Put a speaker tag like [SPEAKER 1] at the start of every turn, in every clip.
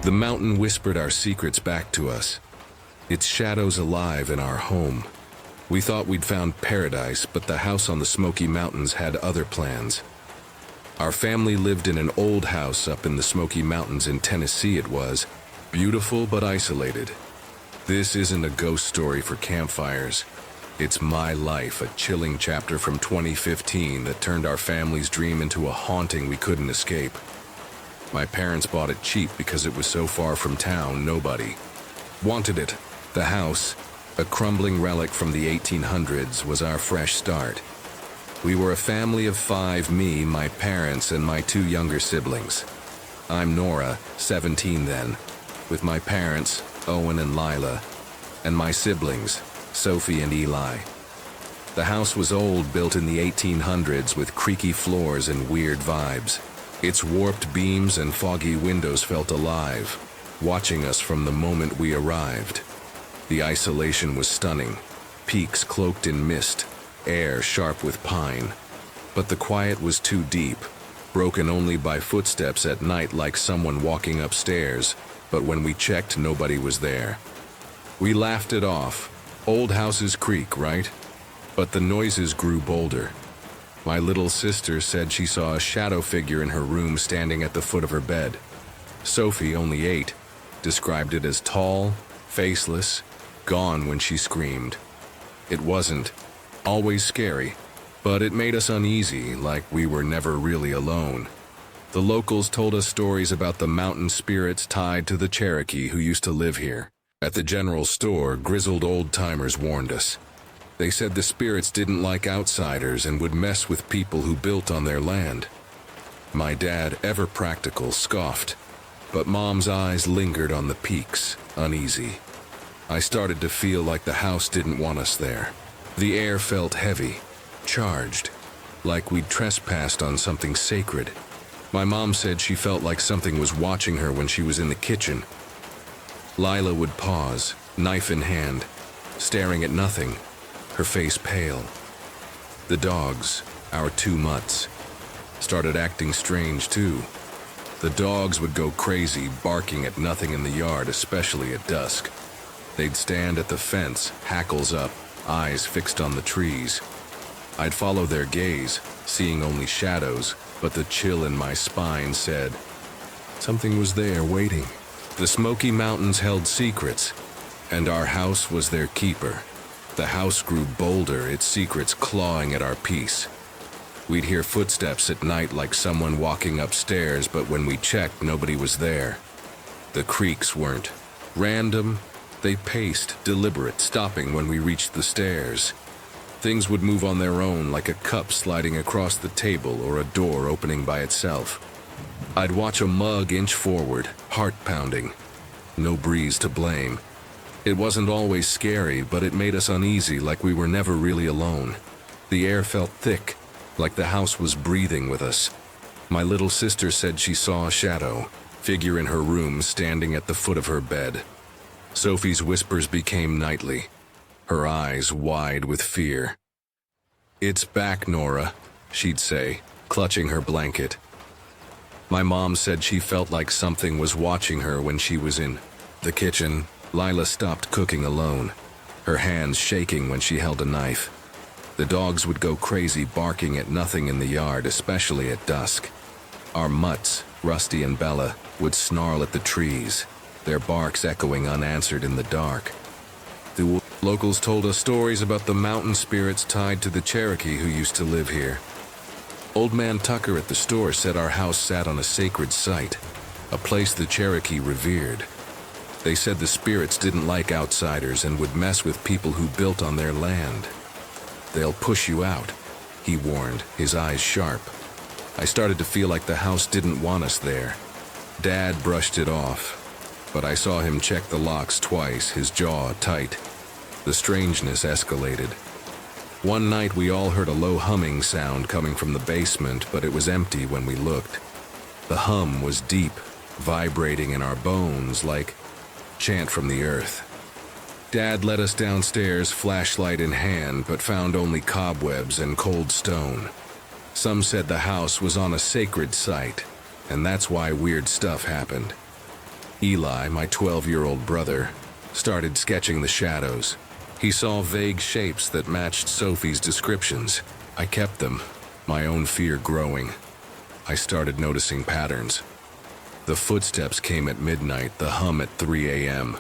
[SPEAKER 1] The mountain whispered our secrets back to us, its shadows alive in our home. We thought we'd found paradise, but the house on the Smoky Mountains had other plans. Our family lived in an old house up in the Smoky Mountains in Tennessee. It was beautiful but isolated. This isn't a ghost story for campfires. It's my life, a chilling chapter from 2015 that turned our family's dream into a haunting we couldn't escape. My parents bought it cheap because it was so far from town, nobody wanted it. The house, a crumbling relic from the 1800s, was our fresh start. We were a family of 5, me, my parents, and my 2 younger siblings. I'm Nora, 17 then, with my parents, Owen and Lila, and my siblings, Sophie and Eli. The house was old, built in the 1800s with creaky floors and weird vibes. Its warped beams and foggy windows felt alive, watching us from the moment we arrived. The isolation was stunning, peaks cloaked in mist, air sharp with pine. But the quiet was too deep, broken only by footsteps at night like someone walking upstairs, but when we checked, nobody was there. We laughed it off. Old houses creak, right? But the noises grew bolder. My little sister said she saw a shadow figure in her room standing at the foot of her bed. Sophie, only 8, described it as tall, faceless, gone when she screamed. It wasn't always scary, but it made us uneasy, like we were never really alone. The locals told us stories about the mountain spirits tied to the Cherokee who used to live here. At the general store, grizzled old-timers warned us. They said the spirits didn't like outsiders and would mess with people who built on their land. My dad, ever practical, scoffed, but Mom's eyes lingered on the peaks, uneasy. I started to feel like the house didn't want us there. The air felt heavy, charged, like we'd trespassed on something sacred. My mom said she felt like something was watching her when she was in the kitchen. Lila would pause, knife in hand, staring at nothing, her face pale. The dogs, our 2 mutts, started acting strange too. The dogs would go crazy, barking at nothing in the yard, especially at dusk. They'd stand at the fence, hackles up, eyes fixed on the trees. I'd follow their gaze, seeing only shadows, but the chill in my spine said, something was there waiting. The Smoky Mountains held secrets, and our house was their keeper. The house grew bolder, its secrets clawing at our peace. We'd hear footsteps at night like someone walking upstairs, but when we checked, nobody was there. The creaks weren't random. They paced, deliberate, stopping when we reached the stairs. Things would move on their own, like a cup sliding across the table or a door opening by itself. I'd watch a mug inch forward, heart pounding. No breeze to blame. It wasn't always scary, but it made us uneasy, like we were never really alone. The air felt thick, like the house was breathing with us. My little sister said she saw a shadow, figure in her room standing at the foot of her bed. Sophie's whispers became nightly, her eyes wide with fear. "It's back, Nora," she'd say, clutching her blanket. My mom said she felt like something was watching her when she was in the kitchen. Lila stopped cooking alone, her hands shaking when she held a knife. The dogs would go crazy, barking at nothing in the yard, especially at dusk. Our mutts, Rusty and Bella, would snarl at the trees, their barks echoing unanswered in the dark. The locals told us stories about the mountain spirits tied to the Cherokee who used to live here. Old Man Tucker at the store said our house sat on a sacred site, a place the Cherokee revered. They said the spirits didn't like outsiders and would mess with people who built on their land. "They'll push you out," he warned, his eyes sharp. I started to feel like the house didn't want us there. Dad brushed it off, but I saw him check the locks twice, his jaw tight. The strangeness escalated. One night we all heard a low humming sound coming from the basement, but it was empty when we looked. The hum was deep, vibrating in our bones like chant from the earth. Dad led us downstairs, flashlight in hand, but found only cobwebs and cold stone. Some said the house was on a sacred site, and that's why weird stuff happened. Eli, my 12-year-old brother, started sketching the shadows. He saw vague shapes that matched Sophie's descriptions. I kept them, my own fear growing. I started noticing patterns. The footsteps came at midnight, the hum at 3 a.m.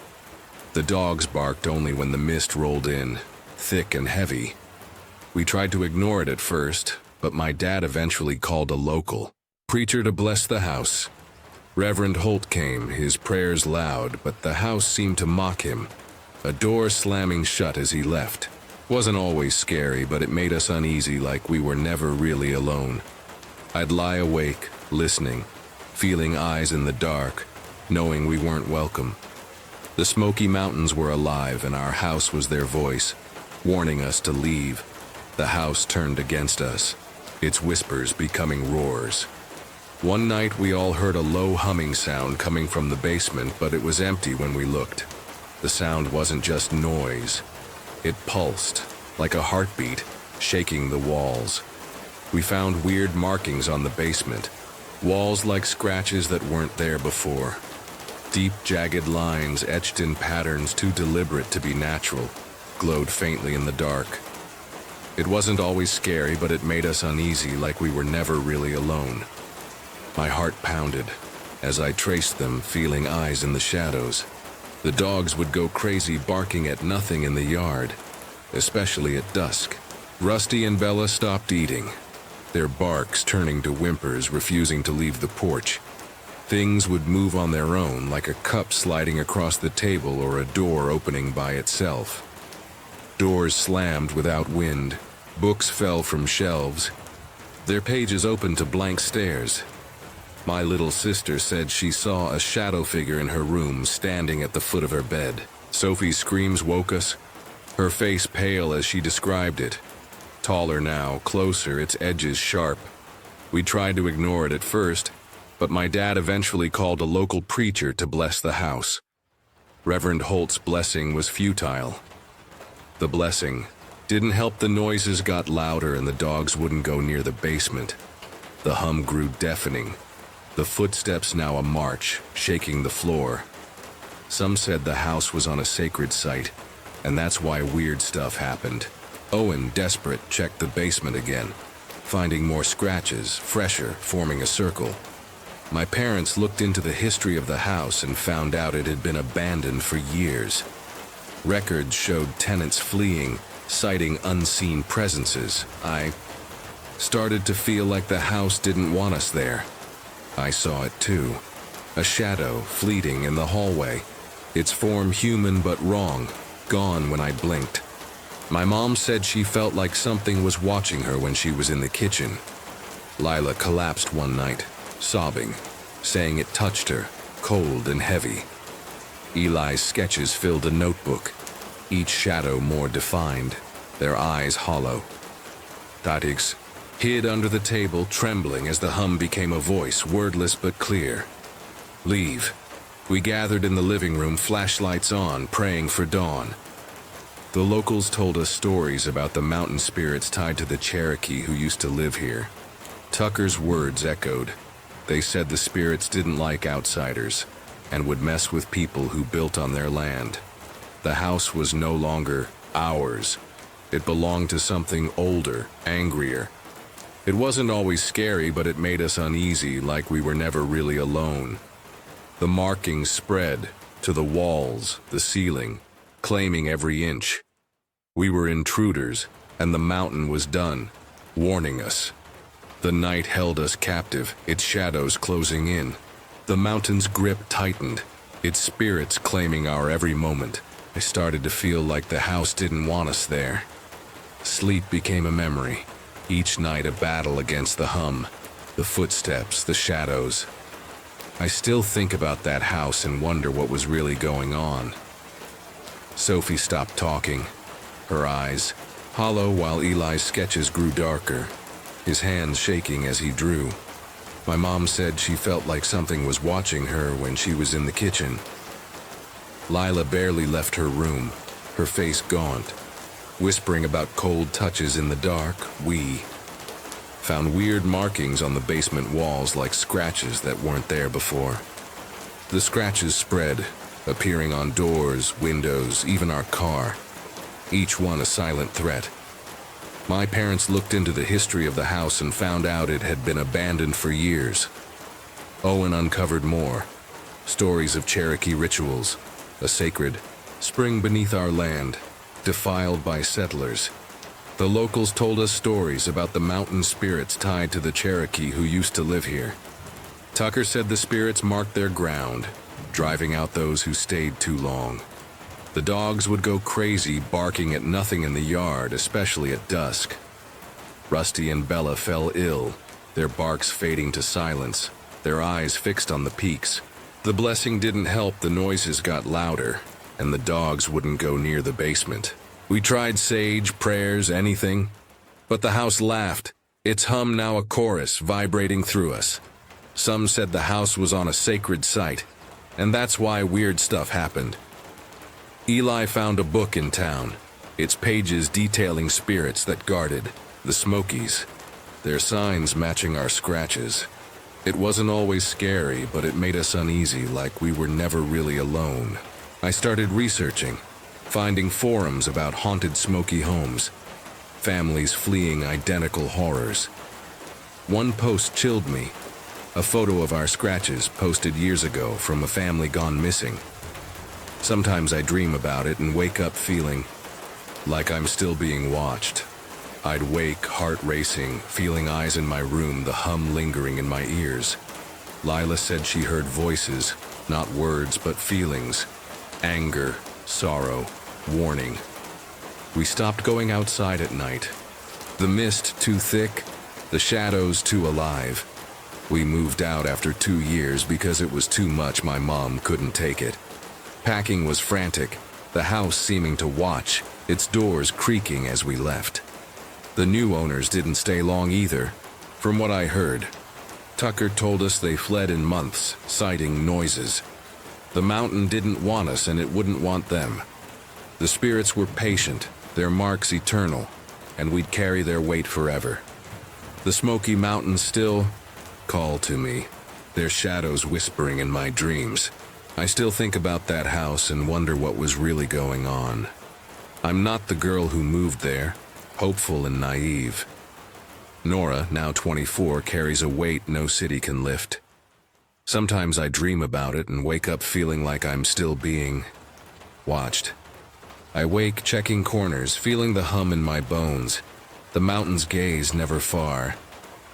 [SPEAKER 1] The dogs barked only when the mist rolled in, thick and heavy. We tried to ignore it at first, but my dad eventually called a local preacher to bless the house. Reverend Holt came, his prayers loud, but the house seemed to mock him, a door slamming shut as he left. Wasn't always scary, but it made us uneasy, like we were never really alone. I'd lie awake, listening, feeling eyes in the dark, knowing we weren't welcome. The Smoky Mountains were alive, and our house was their voice, warning us to leave. The house turned against us, its whispers becoming roars. One night we all heard a low humming sound coming from the basement, but it was empty when we looked. The sound wasn't just noise. It pulsed, like a heartbeat, shaking the walls. We found weird markings on the basement, walls like scratches that weren't there before. Deep, jagged lines etched in patterns too deliberate to be natural, glowed faintly in the dark. It wasn't always scary, but it made us uneasy, like we were never really alone. My heart pounded as I traced them, feeling eyes in the shadows. The dogs would go crazy, barking at nothing in the yard, especially at dusk. Rusty and Bella stopped eating, their barks turning to whimpers, refusing to leave the porch. Things would move on their own, like a cup sliding across the table or a door opening by itself. Doors slammed without wind, books fell from shelves, their pages opened to blank stares. My little sister said she saw a shadow figure in her room, standing at the foot of her bed. Sophie's screams woke us, her face pale as she described it. Taller now, closer, its edges sharp. We tried to ignore it at first, but my dad eventually called a local preacher to bless the house. Reverend Holt's blessing was futile. The blessing didn't help. The noises got louder and the dogs wouldn't go near the basement. The hum grew deafening, the footsteps now a march, shaking the floor. Some said the house was on a sacred site, and that's why weird stuff happened. Owen, desperate, checked the basement again, finding more scratches, fresher, forming a circle. My parents looked into the history of the house and found out it had been abandoned for years. Records showed tenants fleeing, citing unseen presences. I started to feel like the house didn't want us there. I saw it too. A shadow, fleeting in the hallway. Its form human but wrong, gone when I blinked. My mom said she felt like something was watching her when she was in the kitchen. Lila collapsed one night, sobbing, saying it touched her, cold and heavy. Eli's sketches filled a notebook, each shadow more defined, their eyes hollow. Tadix hid under the table, trembling as the hum became a voice, wordless but clear. Leave. We gathered in the living room, flashlights on, praying for dawn. The locals told us stories about the mountain spirits tied to the Cherokee who used to live here. Tucker's words echoed. They said the spirits didn't like outsiders and would mess with people who built on their land. The house was no longer ours. It belonged to something older, angrier. It wasn't always scary, but it made us uneasy, like we were never really alone. The markings spread to the walls, the ceiling, claiming every inch. We were intruders, and the mountain was done, warning us. The night held us captive, its shadows closing in. The mountain's grip tightened, its spirits claiming our every moment. I started to feel like the house didn't want us there. Sleep became a memory, each night a battle against the hum, the footsteps, the shadows. I still think about that house and wonder what was really going on. Sophie stopped talking, her eyes hollow while Eli's sketches grew darker, his hands shaking as he drew. My mom said she felt like something was watching her when she was in the kitchen. Lila barely left her room, her face gaunt, whispering about cold touches in the dark. We found weird markings on the basement walls, like scratches that weren't there before. The scratches spread, appearing on doors, windows, even our car. Each one a silent threat. My parents looked into the history of the house and found out it had been abandoned for years. Owen uncovered more. Stories of Cherokee rituals, a sacred spring beneath our land, defiled by settlers. The locals told us stories about the mountain spirits tied to the Cherokee who used to live here. Tucker said the spirits marked their ground, driving out those who stayed too long. The dogs would go crazy, barking at nothing in the yard, especially at dusk. Rusty and Bella fell ill, their barks fading to silence, their eyes fixed on the peaks. The blessing didn't help, the noises got louder, and the dogs wouldn't go near the basement. We tried sage, prayers, anything, but the house laughed, its hum now a chorus vibrating through us. Some said the house was on a sacred site, and that's why weird stuff happened. Eli found a book in town, its pages detailing spirits that guarded the Smokies, their signs matching our scratches. It wasn't always scary, but it made us uneasy, like we were never really alone. I started researching, finding forums about haunted Smoky homes, families fleeing identical horrors. One post chilled me, a photo of our scratches posted years ago from a family gone missing. Sometimes I dream about it and wake up feeling like I'm still being watched. I'd wake, heart racing, feeling eyes in my room, the hum lingering in my ears. Lila said she heard voices, not words but feelings. Anger, sorrow, warning. We stopped going outside at night. The mist too thick, the shadows too alive. We moved out after 2 years because it was too much, my mom couldn't take it. Packing was frantic, the house seeming to watch, its doors creaking as we left. The new owners didn't stay long either, from what I heard. Tucker told us they fled in months, citing noises. The mountain didn't want us and it wouldn't want them. The spirits were patient, their marks eternal, and we'd carry their weight forever. The Smoky Mountains still call to me, their shadows whispering in my dreams. I still think about that house and wonder what was really going on. I'm not the girl who moved there, hopeful and naive. Nora, now 24, carries a weight no city can lift. Sometimes I dream about it and wake up feeling like I'm still being watched. I wake checking corners, feeling the hum in my bones. The mountain's gaze never far.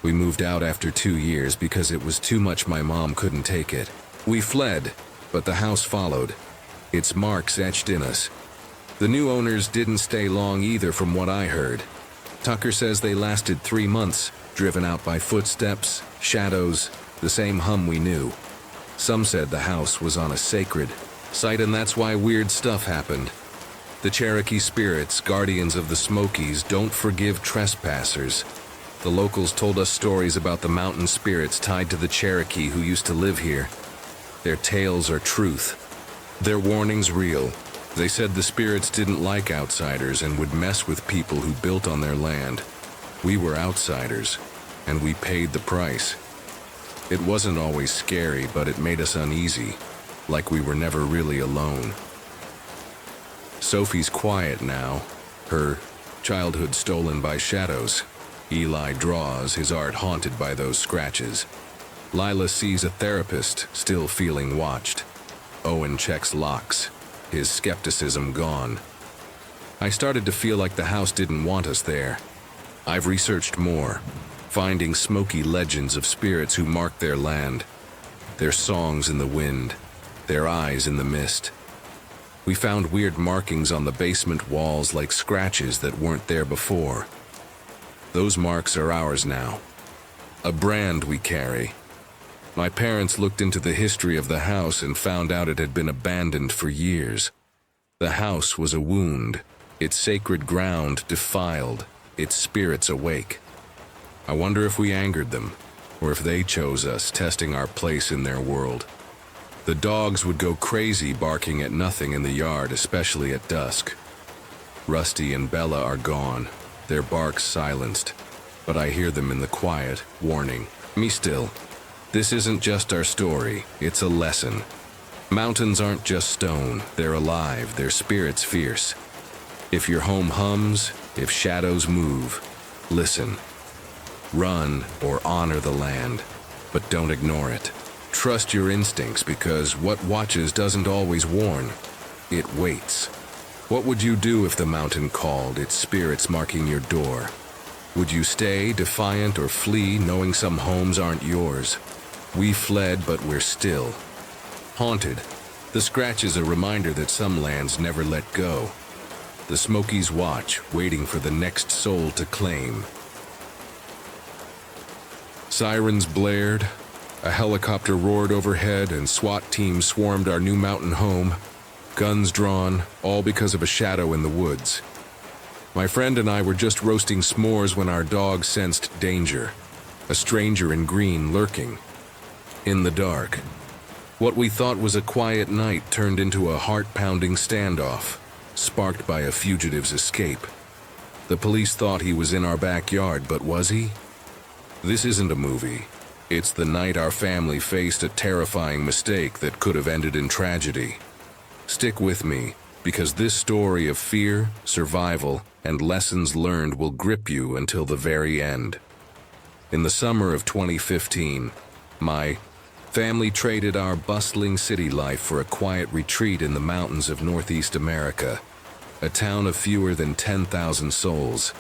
[SPEAKER 1] We moved out after 2 years because it was too much, my mom couldn't take it. We fled, but the house followed, its marks etched in us. The new owners didn't stay long either, from what I heard. Tucker says they lasted 3 months, driven out by footsteps, shadows, the same hum we knew. Some said the house was on a sacred site and that's why weird stuff happened. The Cherokee spirits, guardians of the Smokies, don't forgive trespassers. The locals told us stories about the mountain spirits tied to the Cherokee who used to live here. Their tales are truth, their warnings real. They said the spirits didn't like outsiders and would mess with people who built on their land. We were outsiders, and we paid the price. It wasn't always scary, but it made us uneasy, like we were never really alone. Sophie's quiet now, her childhood stolen by shadows. Eli draws, his art haunted by those scratches. Lila sees a therapist, still feeling watched. Owen checks locks, his skepticism gone. I started to feel like the house didn't want us there. I've researched more, finding Smoky legends of spirits who marked their land, their songs in the wind, their eyes in the mist. We found weird markings on the basement walls, like scratches that weren't there before. Those marks are ours now, a brand we carry. My parents looked into the history of the house and found out it had been abandoned for years. The house was a wound, its sacred ground defiled, its spirits awake. I wonder if we angered them, or if they chose us, testing our place in their world. The dogs would go crazy, barking at nothing in the yard, especially at dusk. Rusty and Bella are gone, their barks silenced, but I hear them in the quiet, warning me still. This isn't just our story, it's a lesson. Mountains aren't just stone, they're alive, their spirits fierce. If your home hums, if shadows move, listen. Run or honor the land, but don't ignore it. Trust your instincts because what watches doesn't always warn, it waits. What would you do if the mountain called, its spirits marking your door? Would you stay defiant or flee, knowing some homes aren't yours? We fled, but we're still haunted. The scratch is a reminder that some lands never let go. The Smokies watch, waiting for the next soul to claim. Sirens blared, a helicopter roared overhead, and SWAT teams swarmed our new mountain home. Guns drawn, all because of a shadow in the woods. My friend and I were just roasting s'mores when our dog sensed danger. A stranger in green lurking. In the dark. What we thought was a quiet night turned into a heart-pounding standoff, sparked by a fugitive's escape. The police thought he was in our backyard, but was he? This isn't a movie. It's the night our family faced a terrifying mistake that could have ended in tragedy. Stick with me, because this story of fear, survival, and lessons learned will grip you until the very end. In the summer of 2015, my family traded our bustling city life for a quiet retreat in the mountains of Northeast America, a town of fewer than 10,000 souls.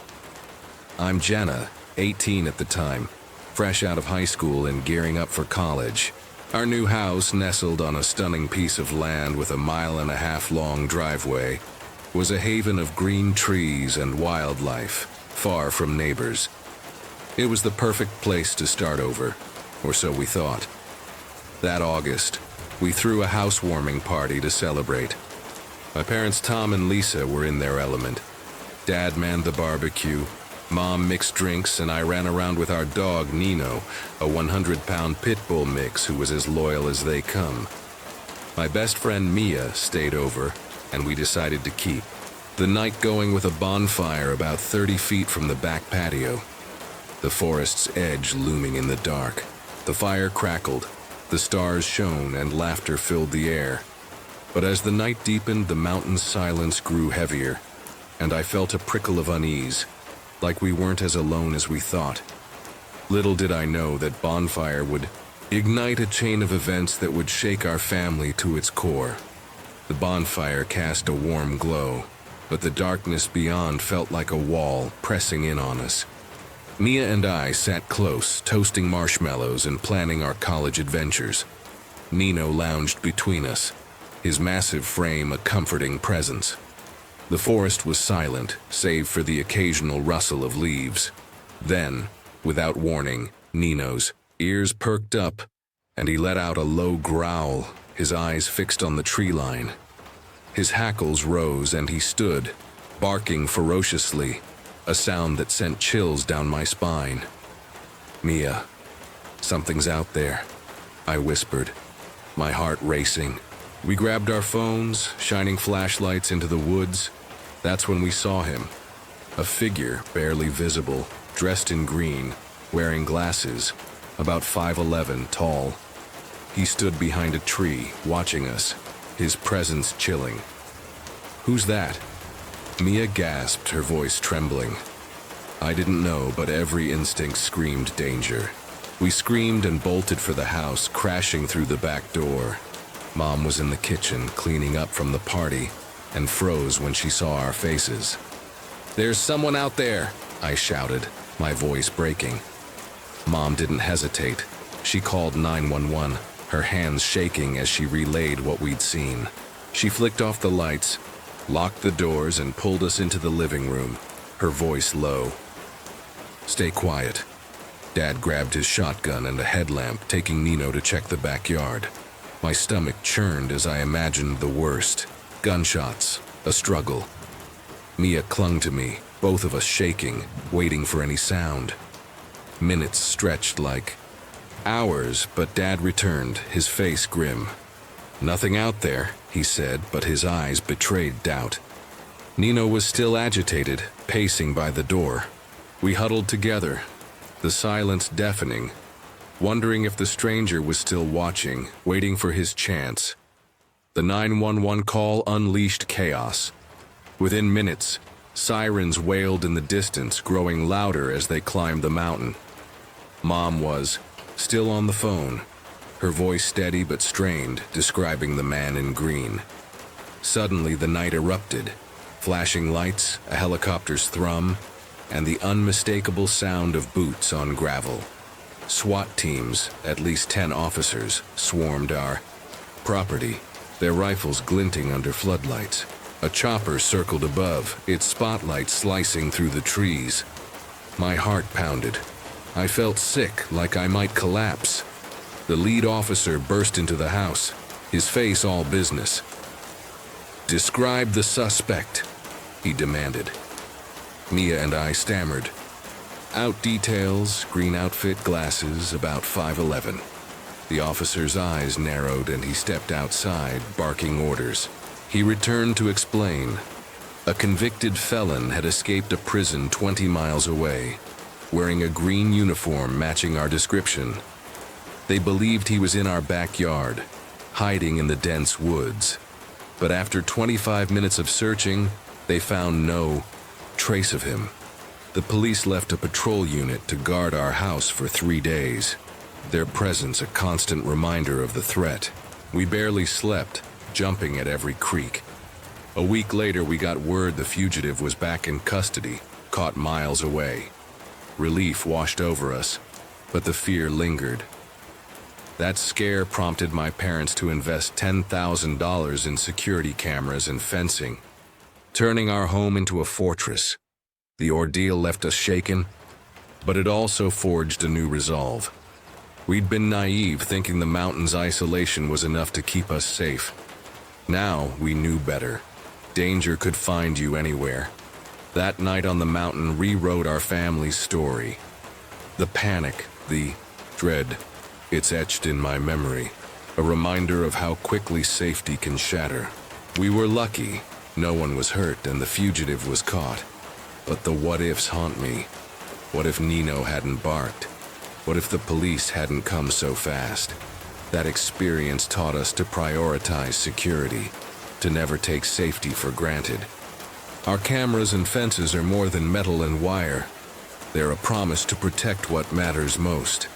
[SPEAKER 1] I'm Jenna, 18 at the time, fresh out of high school and gearing up for college. Our new house, nestled on a stunning piece of land with a 1.5-mile long driveway, was a haven of green trees and wildlife, far from neighbors. It was the perfect place to start over, or so we thought. That August, we threw a housewarming party to celebrate. My parents Tom and Lisa were in their element. Dad manned the barbecue, Mom mixed drinks, and I ran around with our dog Nino, a 100-pound pit bull mix who was as loyal as they come. My best friend Mia stayed over, and we decided to keep the night going with a bonfire about 30 feet from the back patio. The forest's edge looming in the dark. The fire crackled, the stars shone, and laughter filled the air. But as the night deepened, the mountain's silence grew heavier, and I felt a prickle of unease, like we weren't as alone as we thought. Little did I know that bonfire would ignite a chain of events that would shake our family to its core. The bonfire cast a warm glow, but the darkness beyond felt like a wall pressing in on us. Mia and I sat close, toasting marshmallows and planning our college adventures. Nino lounged between us, his massive frame a comforting presence. The forest was silent, save for the occasional rustle of leaves. Then, without warning, Nino's ears perked up, and he let out a low growl, his eyes fixed on the tree line. His hackles rose and he stood, barking ferociously, a sound that sent chills down my spine. "Mia, something's out there," I whispered, my heart racing. We grabbed our phones, shining flashlights into the woods. That's when we saw him. A figure, barely visible, dressed in green, wearing glasses, about 5'11" tall. He stood behind a tree, watching us, his presence chilling. "Who's that?" Mia gasped, her voice trembling. I didn't know, but every instinct screamed danger. We screamed and bolted for the house, crashing through the back door. Mom was in the kitchen, cleaning up from the party, and froze when she saw our faces. "There's someone out there," I shouted, my voice breaking. Mom didn't hesitate. She called 911, her hands shaking as she relayed what we'd seen. She flicked off the lights, locked the doors, and pulled us into the living room, her voice low. "Stay quiet." Dad grabbed his shotgun and a headlamp, taking Nino to check the backyard. My stomach churned as I imagined the worst. Gunshots, a struggle. Mia clung to me, both of us shaking, waiting for any sound. Minutes stretched like hours, but Dad returned, his face grim. "Nothing out there," he said, but his eyes betrayed doubt. Nino was still agitated, pacing by the door. We huddled together, the silence deafening, wondering if the stranger was still watching, waiting for his chance. The 911 call unleashed chaos. Within minutes, sirens wailed in the distance, growing louder as they climbed the mountain. Mom was still on the phone, her voice steady but strained, describing the man in green. Suddenly, the night erupted. Flashing lights, a helicopter's thrum, and the unmistakable sound of boots on gravel. SWAT teams, at least 10 officers, swarmed our property, their rifles glinting under floodlights. A chopper circled above, its spotlight slicing through the trees. My heart pounded. I felt sick, like I might collapse. The lead officer burst into the house, his face all business. "Describe the suspect," he demanded. Mia and I stammered. "Out details, green outfit, glasses, about 5'11". The officer's eyes narrowed and he stepped outside, barking orders. He returned to explain. A convicted felon had escaped a prison 20 miles away, wearing a green uniform matching our description. They believed he was in our backyard, hiding in the dense woods. But after 25 minutes of searching, they found no trace of him. The police left a patrol unit to guard our house for 3 days, their presence a constant reminder of the threat. We barely slept, jumping at every creak. A week later, we got word the fugitive was back in custody, caught miles away. Relief washed over us, but the fear lingered. That scare prompted my parents to invest $10,000 in security cameras and fencing, turning our home into a fortress. The ordeal left us shaken, but it also forged a new resolve. We'd been naive, thinking the mountain's isolation was enough to keep us safe. Now we knew better. Danger could find you anywhere. That night on the mountain rewrote our family's story. The panic, the dread, it's etched in my memory, a reminder of how quickly safety can shatter. We were lucky, no one was hurt and the fugitive was caught. But the what-ifs haunt me. What if Nino hadn't barked? What if the police hadn't come so fast? That experience taught us to prioritize security, to never take safety for granted. Our cameras and fences are more than metal and wire. They're a promise to protect what matters most.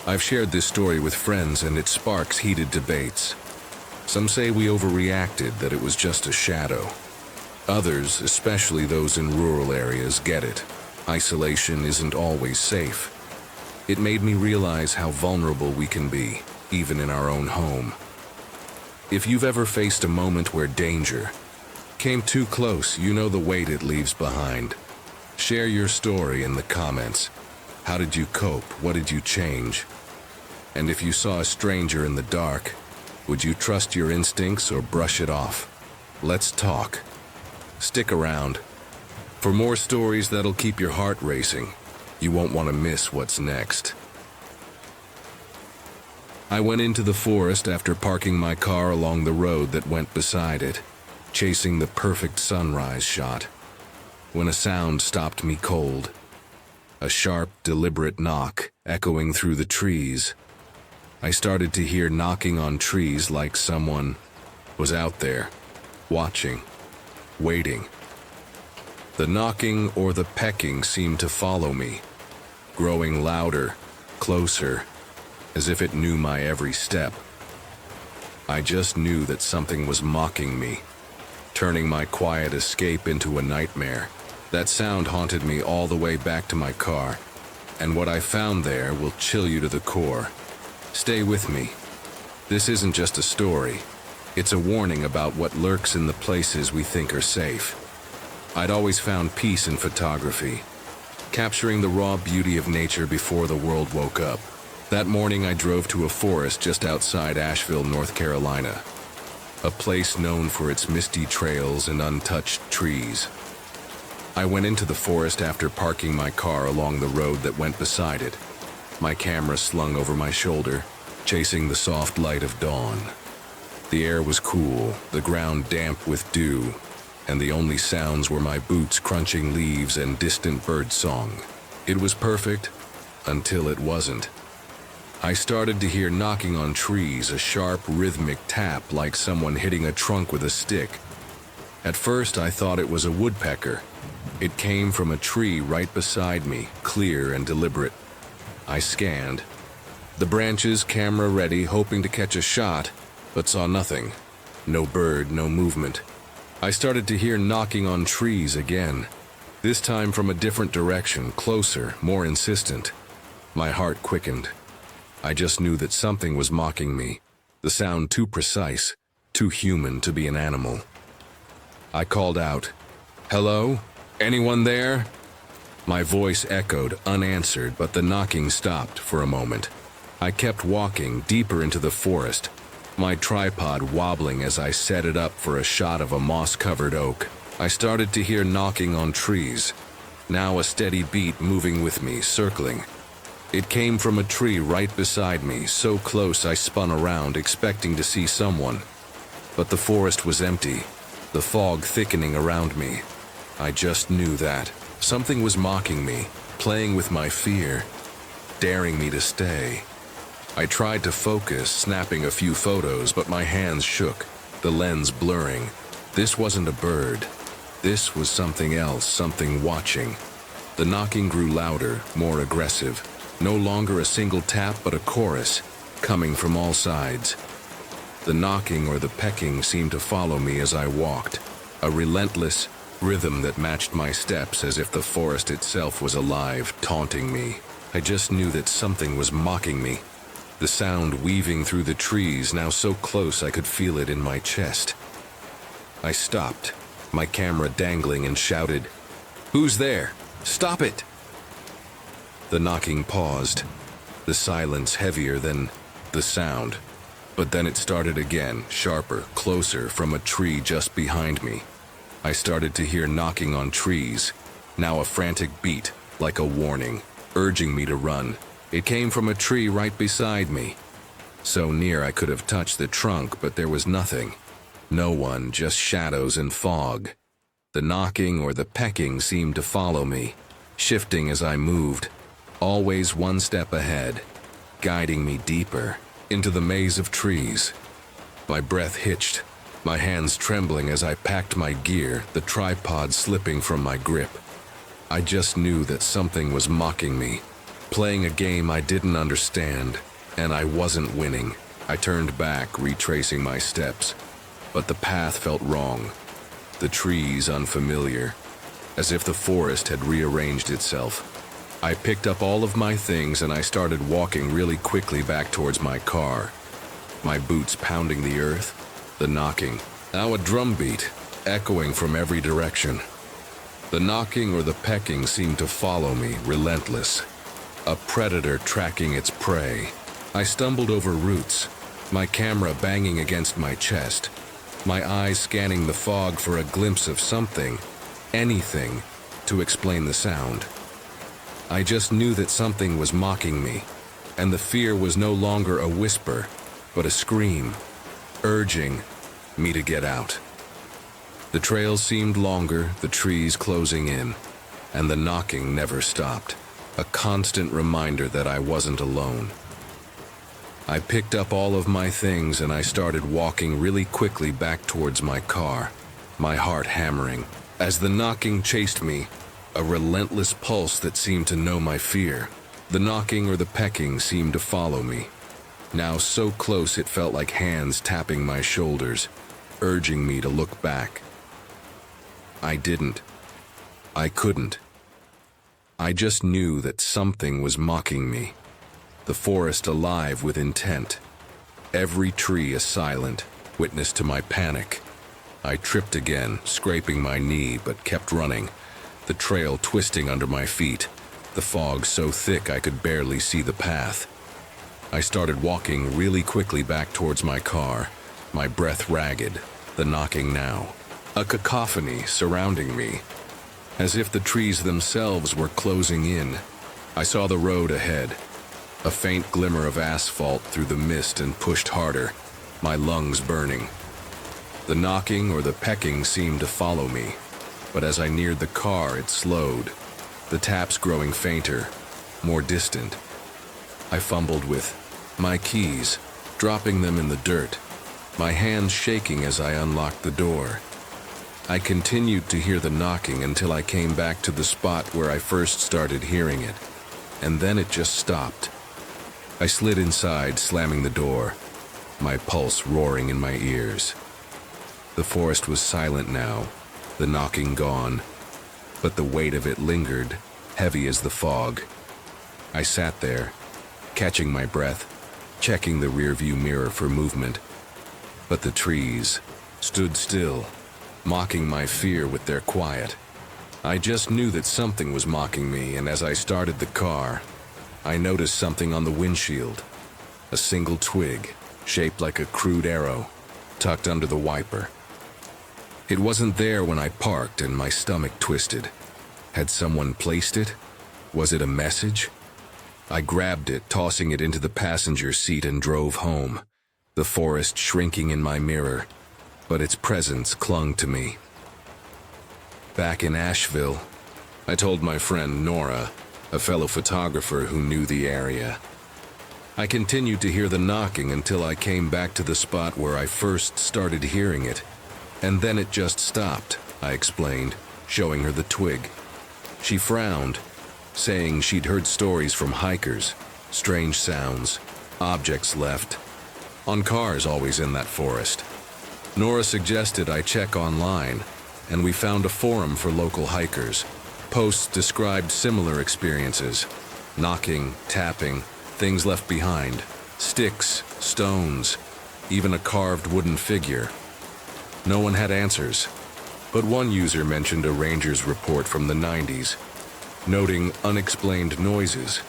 [SPEAKER 1] I've shared this story with friends and it sparks heated debates. Some say we overreacted, that it was just a shadow. Others, especially those in rural areas, get it. Isolation isn't always safe. It made me realize how vulnerable we can be, even in our own home. If you've ever faced a moment where danger came too close, you know the weight it leaves behind. Share your story in the comments. How did you cope? What did you change? And if you saw a stranger in the dark, would you trust your instincts or brush it off? Let's talk. Stick around. For more stories that'll keep your heart racing, you won't want to miss what's next. I went into the forest after parking my car along the road that went beside it, chasing the perfect sunrise shot, when a sound stopped me cold. A sharp, deliberate knock echoing through the trees. I started to hear knocking on trees like someone was out there, watching, waiting. The knocking or the pecking seemed to follow me, growing louder, closer, as if it knew my every step. I just knew that something was mocking me, turning my quiet escape into a nightmare. That sound haunted me all the way back to my car, and what I found there will chill you to the core. Stay with me. This isn't just a story. It's a warning about what lurks in the places we think are safe. I'd always found peace in photography, capturing the raw beauty of nature before the world woke up. That morning I drove to a forest just outside Asheville, North Carolina, a place known for its misty trails and untouched trees. I went into the forest after parking my car along the road that went beside it, my camera slung over my shoulder, chasing the soft light of dawn. The air was cool, the ground damp with dew, and the only sounds were my boots crunching leaves and distant bird song. It was perfect until it wasn't. I started to hear knocking on trees, a sharp, rhythmic tap like someone hitting a trunk with a stick. At first, I thought it was a woodpecker. It came from a tree right beside me, clear and deliberate. I scanned. The branches, camera ready, hoping to catch a shot, but saw nothing. No bird, no movement. I started to hear knocking on trees again. This time from a different direction, closer, more insistent. My heart quickened. I just knew that something was mocking me. The sound too precise, too human to be an animal. I called out, "Hello? Anyone there?" My voice echoed, unanswered, but the knocking stopped for a moment. I kept walking deeper into the forest, my tripod wobbling as I set it up for a shot of a moss-covered oak. I started to hear knocking on trees, now a steady beat moving with me, circling. It came from a tree right beside me, so close I spun around, expecting to see someone. But the forest was empty, the fog thickening around me. I just knew that something was mocking me, playing with my fear, daring me to stay. I tried to focus, snapping a few photos, but my hands shook, the lens blurring. This wasn't a bird. This was something else, something watching. The knocking grew louder, more aggressive. No longer a single tap, but a chorus, coming from all sides. The knocking or the pecking seemed to follow me as I walked, a relentless rhythm that matched my steps as if the forest itself was alive, taunting me. I just knew that something was mocking me. The sound weaving through the trees, now so close I could feel it in my chest. I stopped, my camera dangling, and shouted, "Who's there? Stop it!" The knocking paused, the silence heavier than the sound. But then it started again, sharper, closer, from a tree just behind me. I started to hear knocking on trees, now a frantic beat, like a warning, urging me to run. It came from a tree right beside me. So near I could have touched the trunk, but there was nothing. No one, just shadows and fog. The knocking or the pecking seemed to follow me, shifting as I moved, always one step ahead, guiding me deeper into the maze of trees. My breath hitched, my hands trembling as I packed my gear, the tripod slipping from my grip. I just knew that something was mocking me, playing a game I didn't understand, and I wasn't winning. I turned back, retracing my steps, but the path felt wrong, the trees unfamiliar, as if the forest had rearranged itself. I picked up all of my things and I started walking really quickly back towards my car, my boots pounding the earth, the knocking, now a drumbeat, echoing from every direction. The knocking or the pecking seemed to follow me, relentless, a predator tracking its prey. I stumbled over roots, my camera banging against my chest, my eyes scanning the fog for a glimpse of something, anything, to explain the sound. I just knew that something was mocking me, and the fear was no longer a whisper, but a scream, urging me to get out. The trail seemed longer, the trees closing in, and the knocking never stopped, a constant reminder that I wasn't alone. I picked up all of my things and I started walking really quickly back towards my car, my heart hammering. As the knocking chased me, a relentless pulse that seemed to know my fear. The knocking or the pecking seemed to follow me, now so close it felt like hands tapping my shoulders, urging me to look back. I didn't. I couldn't. I just knew that something was mocking me. The forest alive with intent. Every tree a silent witness to my panic. I tripped again, scraping my knee, but kept running, the trail twisting under my feet, the fog so thick I could barely see the path. I started walking really quickly back towards my car, my breath ragged, the knocking now, a cacophony surrounding me, as if the trees themselves were closing in. I saw the road ahead, a faint glimmer of asphalt through the mist, and pushed harder, my lungs burning. The knocking or the pecking seemed to follow me, but as I neared the car it slowed, the taps growing fainter, more distant. I fumbled with My keys, dropping them in the dirt, my hands shaking as I unlocked the door. I continued to hear the knocking until I came back to the spot where I first started hearing it, and then it just stopped. I slid inside, slamming the door, my pulse roaring in my ears. The forest was silent now, the knocking gone, but the weight of it lingered, heavy as the fog. I sat there, catching my breath, checking the rearview mirror for movement. But the trees stood still, mocking my fear with their quiet. I just knew that something was mocking me, and as I started the car, I noticed something on the windshield. A single twig, shaped like a crude arrow, tucked under the wiper. It wasn't there when I parked, and my stomach twisted. Had someone placed it? Was it a message? I grabbed it, tossing it into the passenger seat, and drove home, the forest shrinking in my mirror, but its presence clung to me. Back in Asheville, I told my friend Nora, a fellow photographer who knew the area. I continued to hear the knocking until I came back to the spot where I first started hearing it, and then it just stopped, I explained, showing her the twig. She frowned, saying she'd heard stories from hikers, strange sounds, objects left, on cars always in that forest. Nora suggested I check online, and we found a forum for local hikers. Posts described similar experiences: knocking, tapping, things left behind, sticks, stones, even a carved wooden figure. No one had answers, but one user mentioned a ranger's report from the 90s, noting unexplained noises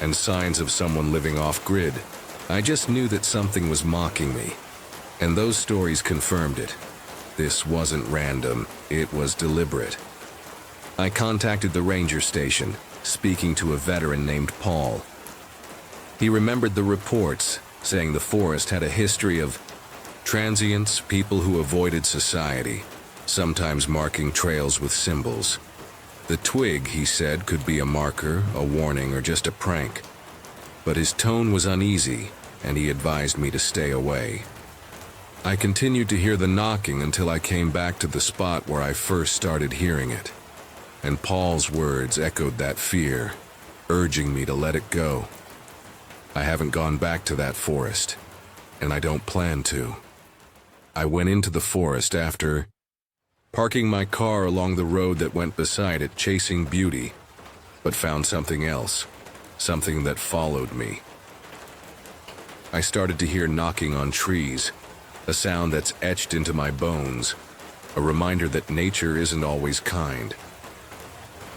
[SPEAKER 1] and signs of someone living off-grid. I just knew that something was mocking me, and those stories confirmed it. This wasn't random, it was deliberate. I contacted the ranger station, speaking to a veteran named Paul. He remembered the reports, saying the forest had a history of transients, people who avoided society, sometimes marking trails with symbols. The twig, he said, could be a marker, a warning, or just a prank. But his tone was uneasy, and he advised me to stay away. I continued to hear the knocking until I came back to the spot where I first started hearing it. And Paul's words echoed that fear, urging me to let it go. I haven't gone back to that forest, and I don't plan to. I went into the forest after parking my car along the road that went beside it, chasing beauty, but found something else, something that followed me. I started to hear knocking on trees, a sound that's etched into my bones, a reminder that nature isn't always kind.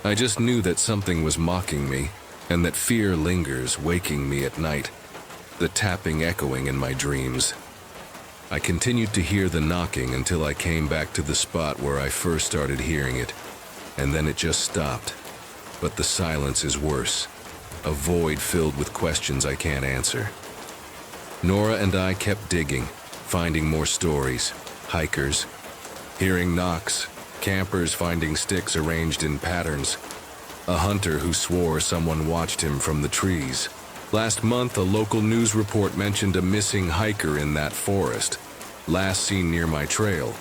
[SPEAKER 1] I just knew that something was mocking me, and that fear lingers, waking me at night, the tapping echoing in my dreams. I continued to hear the knocking until I came back to the spot where I first started hearing it, and then it just stopped. But the silence is worse, a void filled with questions I can't answer. Nora and I kept digging, finding more stories, hikers, hearing knocks, campers finding sticks arranged in patterns, a hunter who swore someone watched him from the trees. Last month, a local news report mentioned a missing hiker in that forest, last seen near my trail.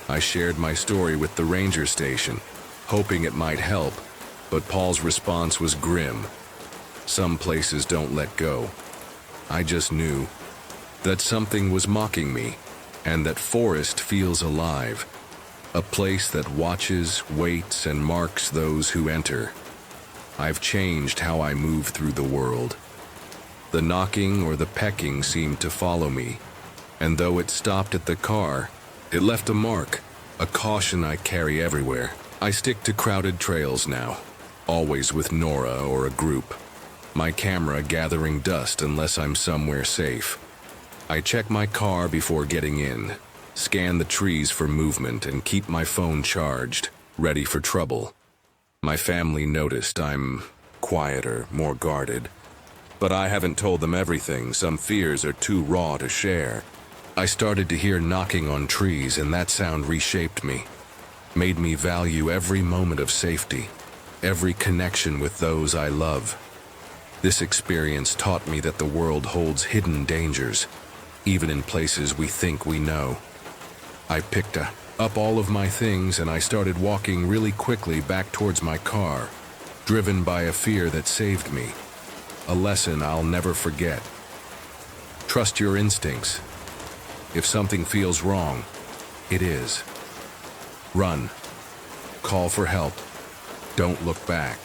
[SPEAKER 1] I shared my story with the ranger station, hoping it might help, but Paul's response was grim. Some places don't let go. I just knew that something was mocking me, and that forest feels alive, a place that watches, waits, and marks those who enter. I've changed how I move through the world. The knocking or the pecking seemed to follow me, and though it stopped at the car, it left a mark, a caution I carry everywhere. I stick to crowded trails now, always with Nora or a group, my camera gathering dust unless I'm somewhere safe. I check my car before getting in, scan the trees for movement, and keep my phone charged, ready for trouble. My family noticed I'm quieter, more guarded, but I haven't told them everything. Some fears are too raw to share. I started to hear knocking on trees, and that sound reshaped me, made me value every moment of safety, every connection with those I love. This experience taught me that the world holds hidden dangers, even in places we think we know. I picked up all of my things and I started walking really quickly back towards my car, driven by a fear that saved me. A lesson I'll never forget. Trust your instincts. If something feels wrong, it is. Run. Call for help. Don't look back.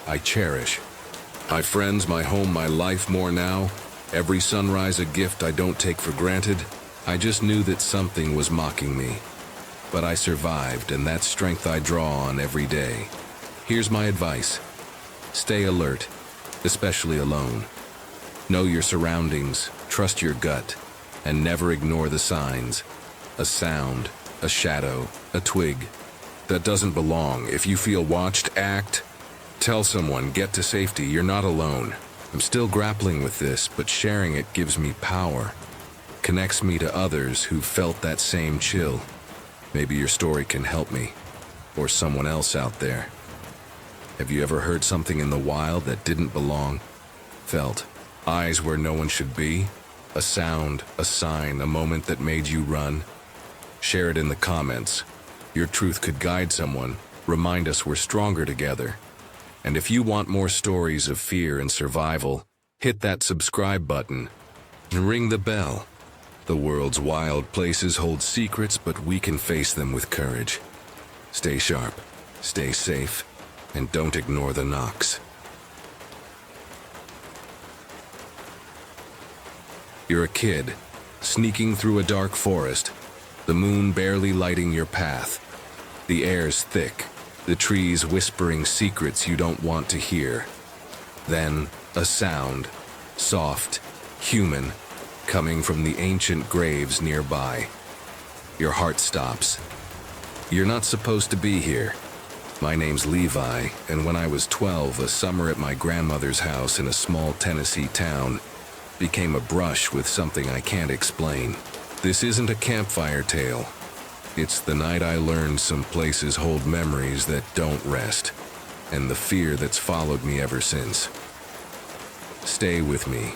[SPEAKER 1] I cherish my friends, my home, my life more now. Every sunrise a gift I don't take for granted. I just knew that something was mocking me. But I survived, and that's strength I draw on every day. Here's my advice. Stay alert, especially alone. Know your surroundings, trust your gut, and never ignore the signs. A sound, a shadow, a twig that doesn't belong. If you feel watched, act. Tell someone, get to safety, you're not alone. I'm still grappling with this, but sharing it gives me power. Connects me to others who felt that same chill. Maybe your story can help me, or someone else out there. Have you ever heard something in the wild that didn't belong? Felt eyes where no one should be? A sound, a sign, a moment that made you run? Share it in the comments. Your truth could guide someone, remind us we're stronger together. And if you want more stories of fear and survival, hit that subscribe button and ring the bell. The world's wild places hold secrets, but we can face them with courage. Stay sharp, stay safe, and don't ignore the knocks. You're a kid, sneaking through a dark forest, the moon barely lighting your path. The air's thick, the trees whispering secrets you don't want to hear. Then, a sound, soft, human, coming from the ancient graves nearby. Your heart stops. You're not supposed to be here. My name's Levi, and when I was 12, a summer at my grandmother's house in a small Tennessee town became a brush with something I can't explain. This isn't a campfire tale. It's the night I learned some places hold memories that don't rest, and the fear that's followed me ever since. Stay with me,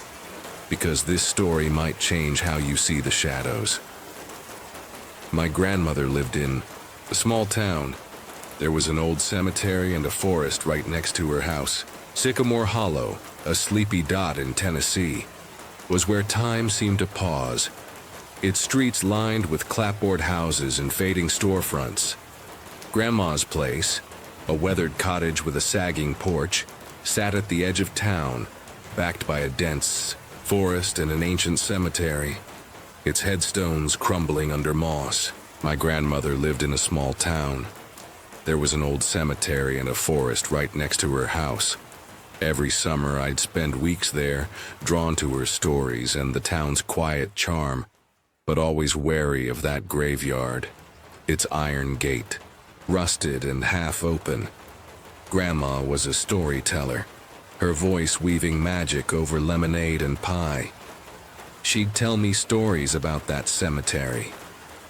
[SPEAKER 1] because this story might change how you see the shadows. My grandmother lived in a small town. There was an old cemetery and a forest right next to her house. Sycamore Hollow, a sleepy dot in Tennessee, was where time seemed to pause. Its streets lined with clapboard houses and fading storefronts. Grandma's place, a weathered cottage with a sagging porch, sat at the edge of town, backed by a dense forest and an ancient cemetery, its headstones crumbling under moss. My grandmother lived in a small town. There was an old cemetery and a forest right next to her house. Every summer I'd spend weeks there, drawn to her stories and the town's quiet charm, but always wary of that graveyard, its iron gate, rusted and half open. Grandma was a storyteller, her voice weaving magic over lemonade and pie. She'd tell me stories about that cemetery,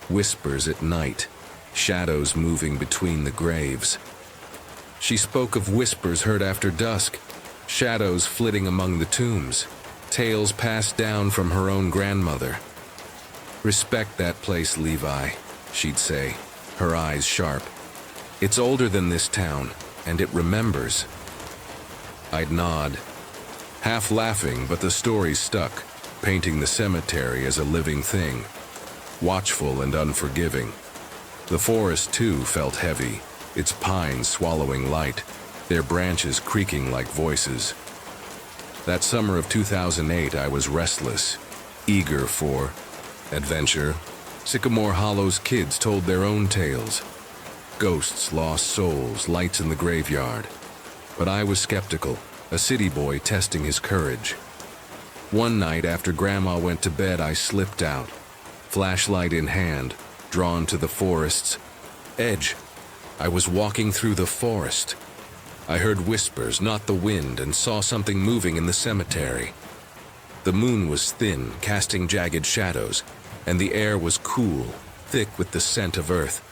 [SPEAKER 1] whispers at night, shadows moving between the graves. She spoke of whispers heard after dusk, shadows flitting among the tombs, tales passed down from her own grandmother. "Respect that place, Levi," she'd say, her eyes sharp. "It's older than this town, and it remembers." I'd nod, half laughing, but the story stuck, painting the cemetery as a living thing, watchful and unforgiving. The forest, too, felt heavy, its pines swallowing light, their branches creaking like voices. That summer of 2008, I was restless, eager for adventure. Sycamore Hollow's kids told their own tales. Ghosts, lost souls, lights in the graveyard. But I was skeptical, a city boy testing his courage. One night after Grandma went to bed, I slipped out, flashlight in hand, drawn to the forest's edge. I was walking through the forest. I heard whispers, not the wind, and saw something moving in the cemetery. The moon was thin, casting jagged shadows, and the air was cool, thick with the scent of earth.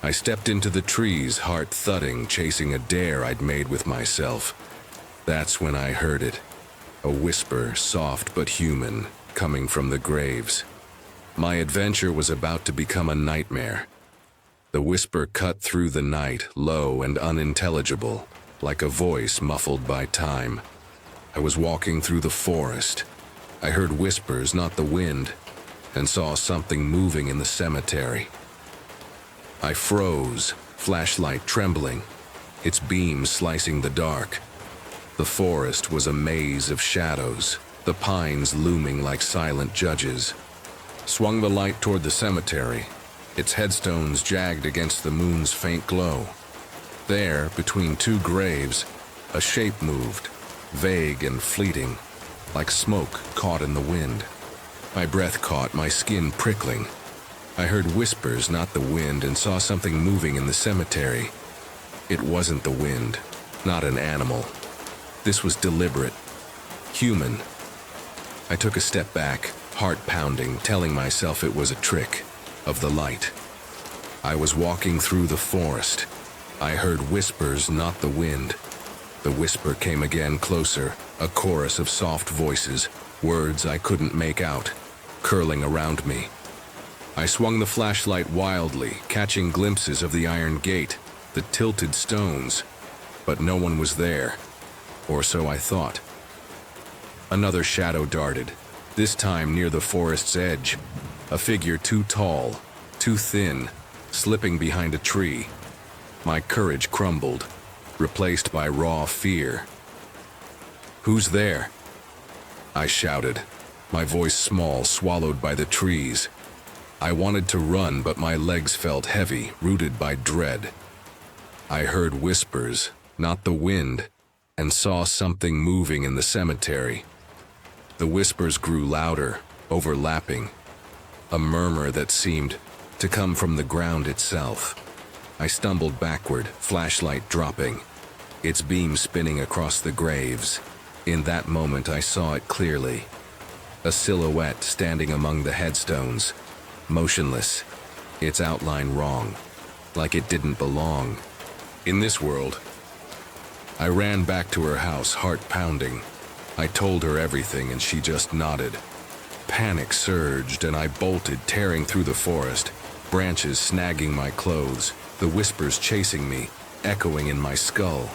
[SPEAKER 1] I stepped into the trees, heart thudding, chasing a dare I'd made with myself. That's when I heard it. A whisper, soft but human, coming from the graves. My adventure was about to become a nightmare. The whisper cut through the night, low and unintelligible, like a voice muffled by time. I was walking through the forest. I heard whispers, not the wind, and saw something moving in the cemetery. I froze, flashlight trembling, its beams slicing the dark. The forest was a maze of shadows, the pines looming like silent judges. Swung the light toward the cemetery, its headstones jagged against the moon's faint glow. There, between two graves, a shape moved, vague and fleeting, like smoke caught in the wind. My breath caught, my skin prickling. I heard whispers, not the wind, and saw something moving in the cemetery. It wasn't the wind, not an animal. This was deliberate, human. I took a step back, heart pounding, telling myself it was a trick of the light. I was walking through the forest. I heard whispers, not the wind. The whisper came again, closer, a chorus of soft voices, words I couldn't make out, curling around me. I swung the flashlight wildly, catching glimpses of the iron gate, the tilted stones, but no one was there, or so I thought. Another shadow darted, this time near the forest's edge, a figure too tall, too thin, slipping behind a tree. My courage crumbled, replaced by raw fear. "Who's there?" I shouted, my voice small, swallowed by the trees. I wanted to run, but my legs felt heavy, rooted by dread. I heard whispers, not the wind, and saw something moving in the cemetery. The whispers grew louder, overlapping, a murmur that seemed to come from the ground itself. I stumbled backward, flashlight dropping, its beam spinning across the graves. In that moment I saw it clearly. A silhouette standing among the headstones, motionless, its outline wrong, like it didn't belong in this world. I ran back to her house, heart pounding. I told her everything and she just nodded. Panic surged and I bolted, tearing through the forest, branches snagging my clothes, the whispers chasing me, echoing in my skull.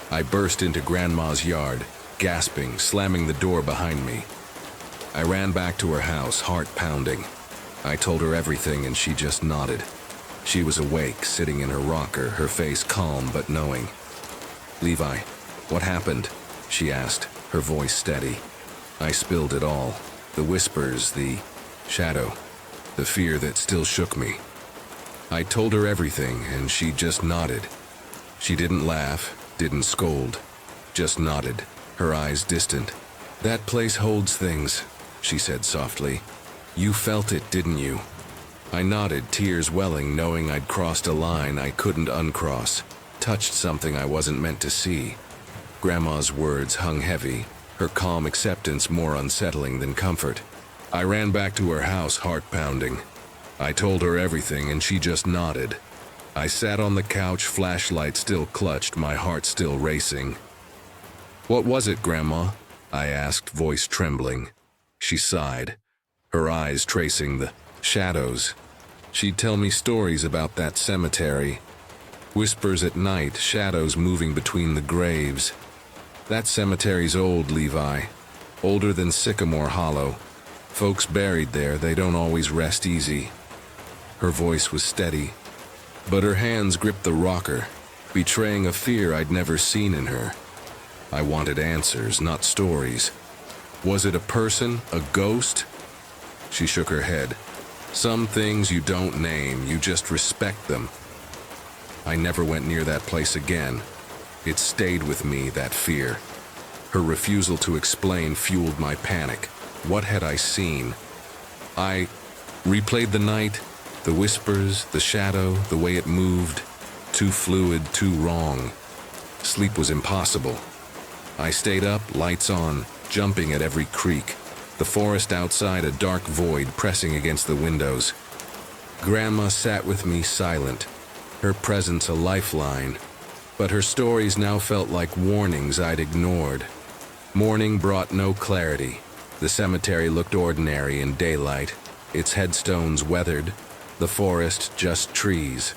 [SPEAKER 1] I burst into Grandma's yard, gasping, slamming the door behind me. I ran back to her house, heart pounding. I told her everything and she just nodded. She was awake, sitting in her rocker, her face calm but knowing. "Levi, what happened?" she asked, her voice steady. I spilled it all. The whispers, the shadow, the fear that still shook me. I told her everything and she just nodded. She didn't laugh, didn't scold, just nodded, her eyes distant. "That place holds things," she said softly. "You felt it, didn't you?" I nodded, tears welling, knowing I'd crossed a line I couldn't uncross, touched something I wasn't meant to see. Grandma's words hung heavy, her calm acceptance more unsettling than comfort. I ran back to her house, heart pounding. I told her everything and she just nodded. I sat on the couch, flashlight still clutched, my heart still racing. "What was it, Grandma?" I asked, voice trembling. She sighed, her eyes tracing the shadows. She'd tell me stories about that cemetery. Whispers at night, shadows moving between the graves. "That cemetery's old, Levi. Older than Sycamore Hollow. Folks buried there, they don't always rest easy." Her voice was steady, but her hands gripped the rocker, betraying a fear I'd never seen in her. I wanted answers, not stories. Was it a person, a ghost? She shook her head. "Some things you don't name, you just respect them." I never went near that place again. It stayed with me, that fear. Her refusal to explain fueled my panic. What had I seen? I replayed the night, the whispers, the shadow, the way it moved. Too fluid, too wrong. Sleep was impossible. I stayed up, lights on, jumping at every creak. The forest outside, a dark void pressing against the windows. Grandma sat with me, silent, her presence a lifeline. But her stories now felt like warnings I'd ignored. Morning brought no clarity. The cemetery looked ordinary in daylight, its headstones weathered, the forest just trees.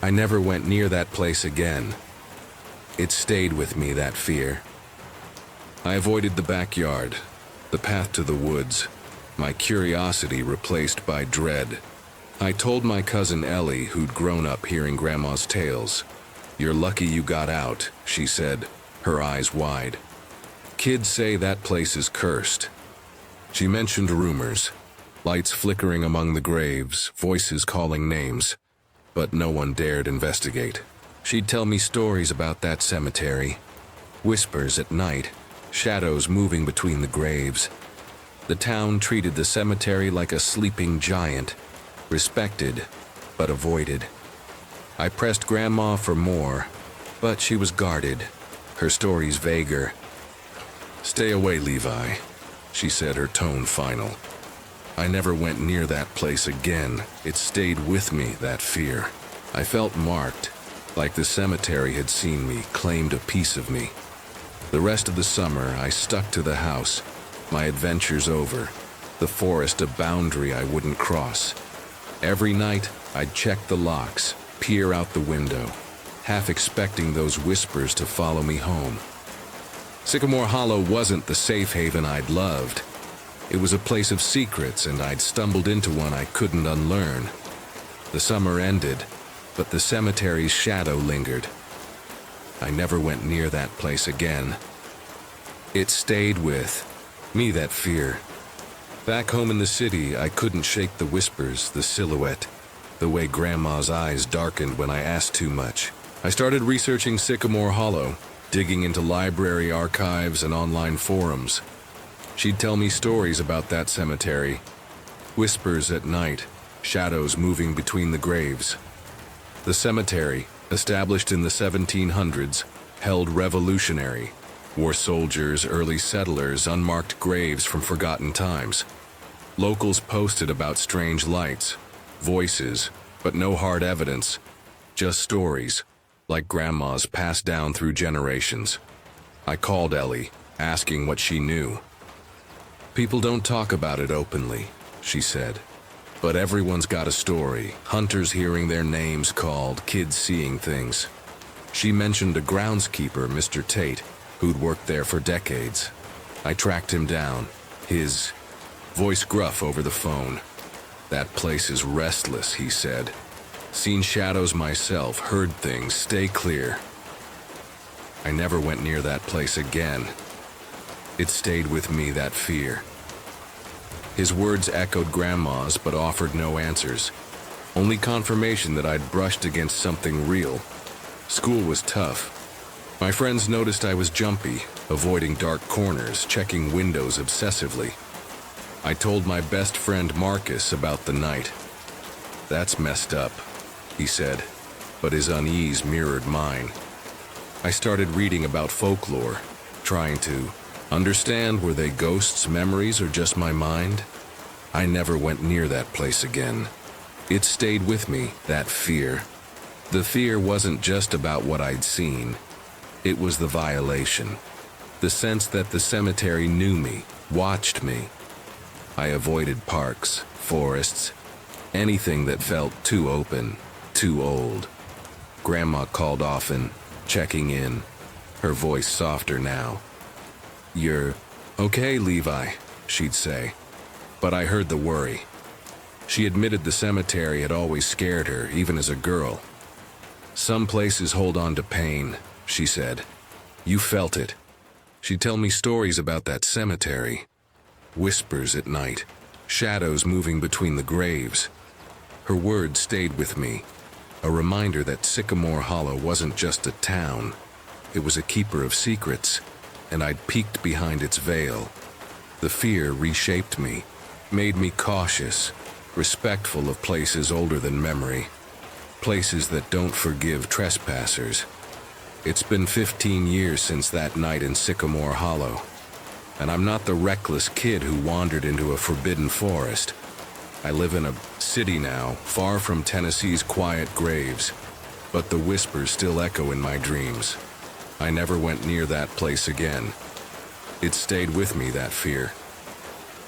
[SPEAKER 1] I never went near that place again. It stayed with me, that fear. I avoided the backyard, the path to the woods, my curiosity replaced by dread. I told my cousin Ellie, who'd grown up hearing Grandma's tales. "You're lucky you got out," she said, her eyes wide. "Kids say that place is cursed." She mentioned rumors, lights flickering among the graves, voices calling names, but no one dared investigate. She'd tell me stories about that cemetery, whispers at night, shadows moving between the graves. The town treated the cemetery like a sleeping giant, respected but avoided. I pressed Grandma for more, but she was guarded, her stories vaguer. "Stay away, Levi," she said, her tone final. I never went near that place again. It stayed with me, that fear. I felt marked, like the cemetery had seen me, claimed a piece of me. The rest of the summer, I stuck to the house, my adventures over, the forest a boundary I wouldn't cross. Every night, I'd check the locks, peer out the window, half expecting those whispers to follow me home. Sycamore Hollow wasn't the safe haven I'd loved. It was a place of secrets, and I'd stumbled into one I couldn't unlearn. The summer ended, but the cemetery's shadow lingered. I never went near that place again. It stayed with me, that fear. Back home in the city, I couldn't shake the whispers, the silhouette, the way Grandma's eyes darkened when I asked too much. I started researching Sycamore Hollow, digging into library archives and online forums. She'd tell me stories about that cemetery, whispers at night, shadows moving between the graves. The cemetery, established in the 1700s, held revolutionary, war soldiers, early settlers, unmarked graves from forgotten times. Locals posted about strange lights, voices, but no hard evidence, just stories, like Grandma's passed down through generations. I called Ellie, asking what she knew. "People don't talk about it openly," she said. "But everyone's got a story, hunters hearing their names called, kids seeing things." She mentioned a groundskeeper, Mr. Tate, who'd worked there for decades. I tracked him down, his voice gruff over the phone. "That place is restless," he said. "Seen shadows myself, heard things, stay clear." I never went near that place again. It stayed with me, that fear. His words echoed Grandma's but offered no answers, only confirmation that I'd brushed against something real. School was tough. My friends noticed I was jumpy, avoiding dark corners, checking windows obsessively. I told my best friend Marcus about the night. "That's messed up," he said, but his unease mirrored mine. I started reading about folklore, trying to understand, were they ghosts, memories, or just my mind? I never went near that place again. It stayed with me, that fear. The fear wasn't just about what I'd seen. It was the violation. The sense that the cemetery knew me, watched me. I avoided parks, forests, anything that felt too open, too old. Grandma called often, checking in, her voice softer now. "You're okay, Levi," she'd say, but I heard the worry. She admitted the cemetery had always scared her, even as a girl. "Some places hold on to pain," she said. "You felt it." She'd tell me stories about that cemetery. Whispers at night, shadows moving between the graves. Her words stayed with me, a reminder that Sycamore Hollow wasn't just a town. It was a keeper of secrets, and I'd peeked behind its veil. The fear reshaped me, made me cautious, respectful of places older than memory, places that don't forgive trespassers. It's been 15 years since that night in Sycamore Hollow, and I'm not the reckless kid who wandered into a forbidden forest. I live in a city now, far from Tennessee's quiet graves, but the whispers still echo in my dreams. I never went near that place again. It stayed with me, that fear.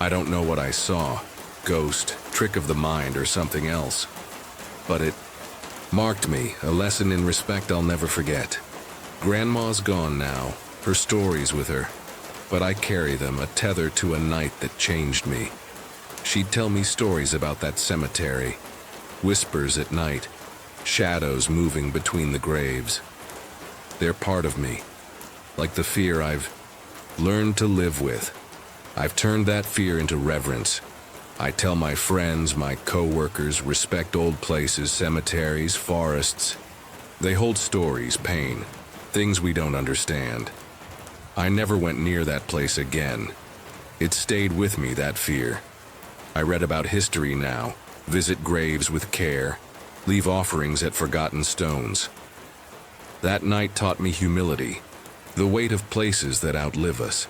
[SPEAKER 1] I don't know what I saw, ghost, trick of the mind, or something else. But it marked me, a lesson in respect I'll never forget. Grandma's gone now, her stories with her, but I carry them, a tether to a night that changed me. She'd tell me stories about that cemetery, whispers at night, shadows moving between the graves. They're part of me, like the fear I've learned to live with. I've turned that fear into reverence. I tell my friends, my co-workers, respect old places, cemeteries, forests. They hold stories, pain, things we don't understand. I never went near that place again. It stayed with me, that fear. I read about history now, visit graves with care, leave offerings at forgotten stones. That night taught me humility, the weight of places that outlive us.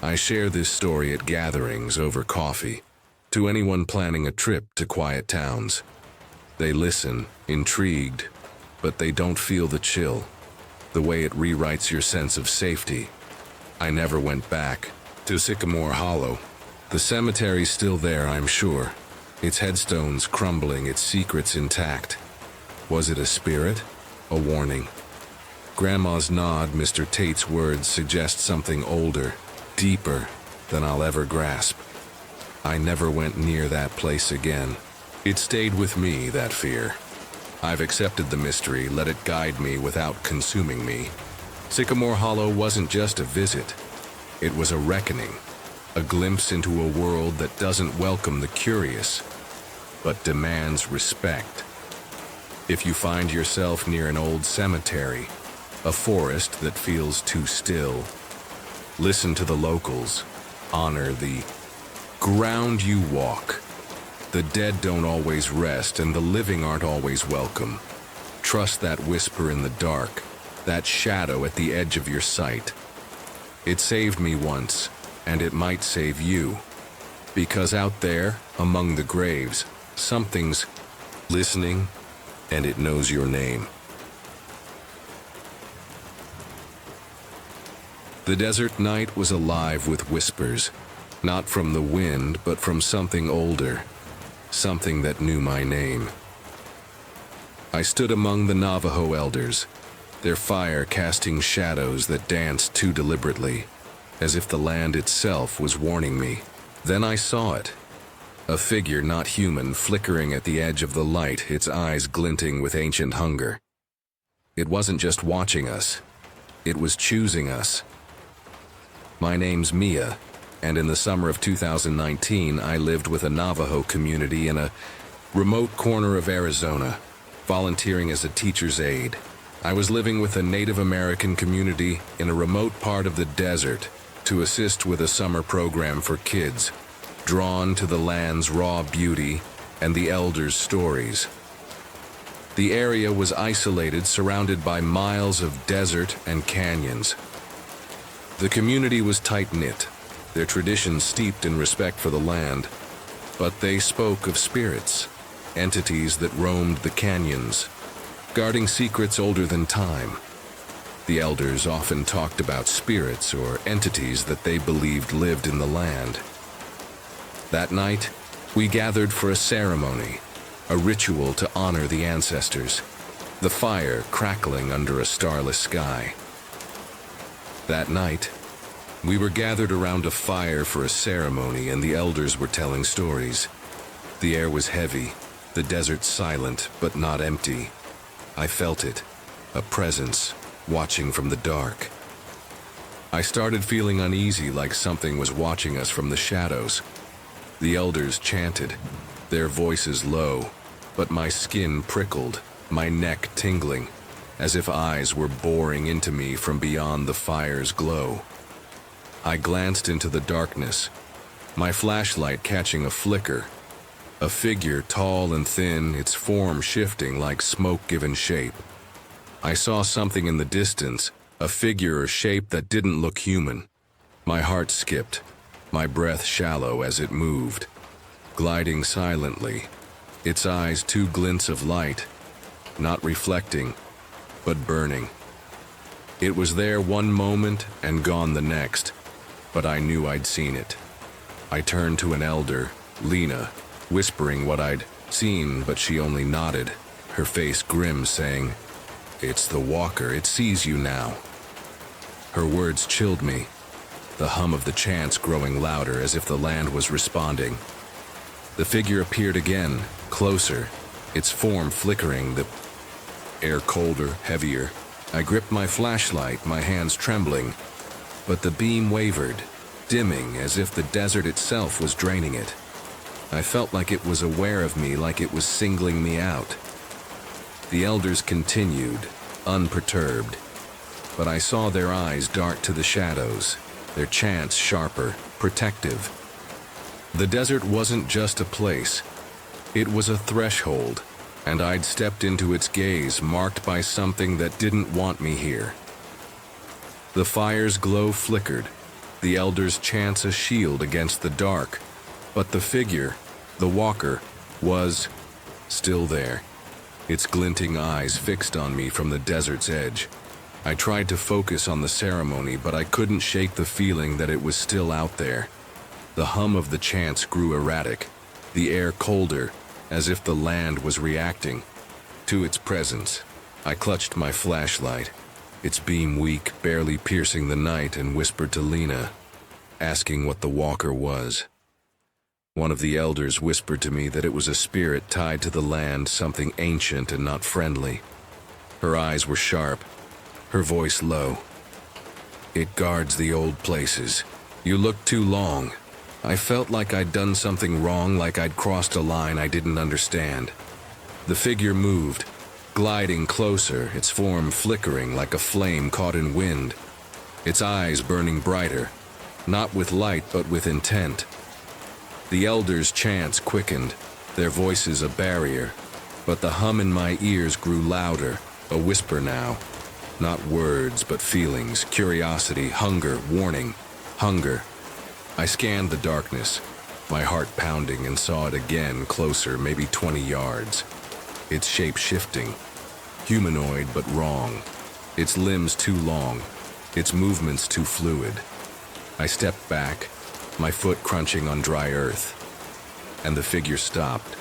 [SPEAKER 1] I share this story at gatherings over coffee, to anyone planning a trip to quiet towns. They listen, intrigued, but they don't feel the chill, the way it rewrites your sense of safety. I never went back to Sycamore Hollow. The cemetery's still there, I'm sure, its headstones crumbling, its secrets intact. Was it a spirit? A warning? Grandma's nod, Mr. Tate's words suggest something older, deeper than I'll ever grasp. I never went near that place again. It stayed with me, that fear. I've accepted the mystery, let it guide me without consuming me. Sycamore Hollow wasn't just a visit. It was a reckoning, a glimpse into a world that doesn't welcome the curious, but demands respect. If you find yourself near an old cemetery, a forest that feels too still, listen to the locals, honor the ground you walk. The dead don't always rest, and the living aren't always welcome. Trust that whisper in the dark, that shadow at the edge of your sight. It saved me once, and it might save you. Because out there, among the graves, something's listening, and it knows your name. The desert night was alive with whispers, not from the wind, but from something older, something that knew my name. I stood among the Navajo elders, their fire casting shadows that danced too deliberately, as if the land itself was warning me. Then I saw it, a figure not human flickering at the edge of the light, its eyes glinting with ancient hunger. It wasn't just watching us, it was choosing us. My name's Mia, and in the summer of 2019, I lived with a Navajo community in a remote corner of Arizona, volunteering as a teacher's aide. I was living with a Native American community in a remote part of the desert to assist with a summer program for kids, drawn to the land's raw beauty and the elders' stories. The area was isolated, surrounded by miles of desert and canyons. The community was tight-knit, their traditions steeped in respect for the land, but they spoke of spirits, entities that roamed the canyons, guarding secrets older than time. The elders often talked about spirits or entities that they believed lived in the land. That night, we gathered for a ceremony, a ritual to honor the ancestors, the fire crackling under a starless sky. That night, we were gathered around a fire for a ceremony, and the elders were telling stories. The air was heavy, the desert silent but not empty. I felt it, a presence, watching from the dark. I started feeling uneasy, like something was watching us from the shadows. The elders chanted, their voices low, but my skin prickled, my neck tingling, as if eyes were boring into me from beyond the fire's glow. I glanced into the darkness, my flashlight catching a flicker. A figure tall and thin, its form shifting like smoke given shape. I saw something in the distance, a figure or shape that didn't look human. My heart skipped, my breath shallow as it moved, gliding silently, its eyes two glints of light. not reflecting, but burning. It was there one moment and gone the next, but I knew I'd seen it. I turned to an elder, Lena, whispering what I'd seen, but she only nodded, her face grim, saying, "It's the walker, it sees you now." Her words chilled me, the hum of the chants growing louder as if the land was responding. The figure appeared again, closer, its form flickering, the air colder, heavier. I gripped my flashlight, my hands trembling, but the beam wavered, dimming as if the desert itself was draining it. I felt like it was aware of me, like it was singling me out. The elders continued, unperturbed, but I saw their eyes dart to the shadows, their chants sharper, protective. The desert wasn't just a place, it was a threshold, and I'd stepped into its gaze, marked by something that didn't want me here. The fire's glow flickered, the elders' chants a shield against the dark, but the figure, the walker, was still there, its glinting eyes fixed on me from the desert's edge. I tried to focus on the ceremony, but I couldn't shake the feeling that it was still out there. The hum of the chants grew erratic, the air colder, as if the land was reacting to its presence. I clutched my flashlight, its beam weak, barely piercing the night, and whispered to Lena, asking what the walker was. One of the elders whispered to me that it was a spirit tied to the land, something ancient and not friendly. Her eyes were sharp, her voice low. "It guards the old places. You look too long." I felt like I'd done something wrong, like I'd crossed a line I didn't understand. The figure moved, gliding closer, its form flickering like a flame caught in wind, its eyes burning brighter, not with light but with intent. The elders' chants quickened, their voices a barrier, but the hum in my ears grew louder, a whisper now. Not words, but feelings, curiosity, hunger, warning, hunger. I scanned the darkness, my heart pounding, and saw it again, closer, maybe 20 yards. Its shape shifting, humanoid but wrong, its limbs too long, its movements too fluid. I stepped back, my foot crunching on dry earth, and the figure stopped,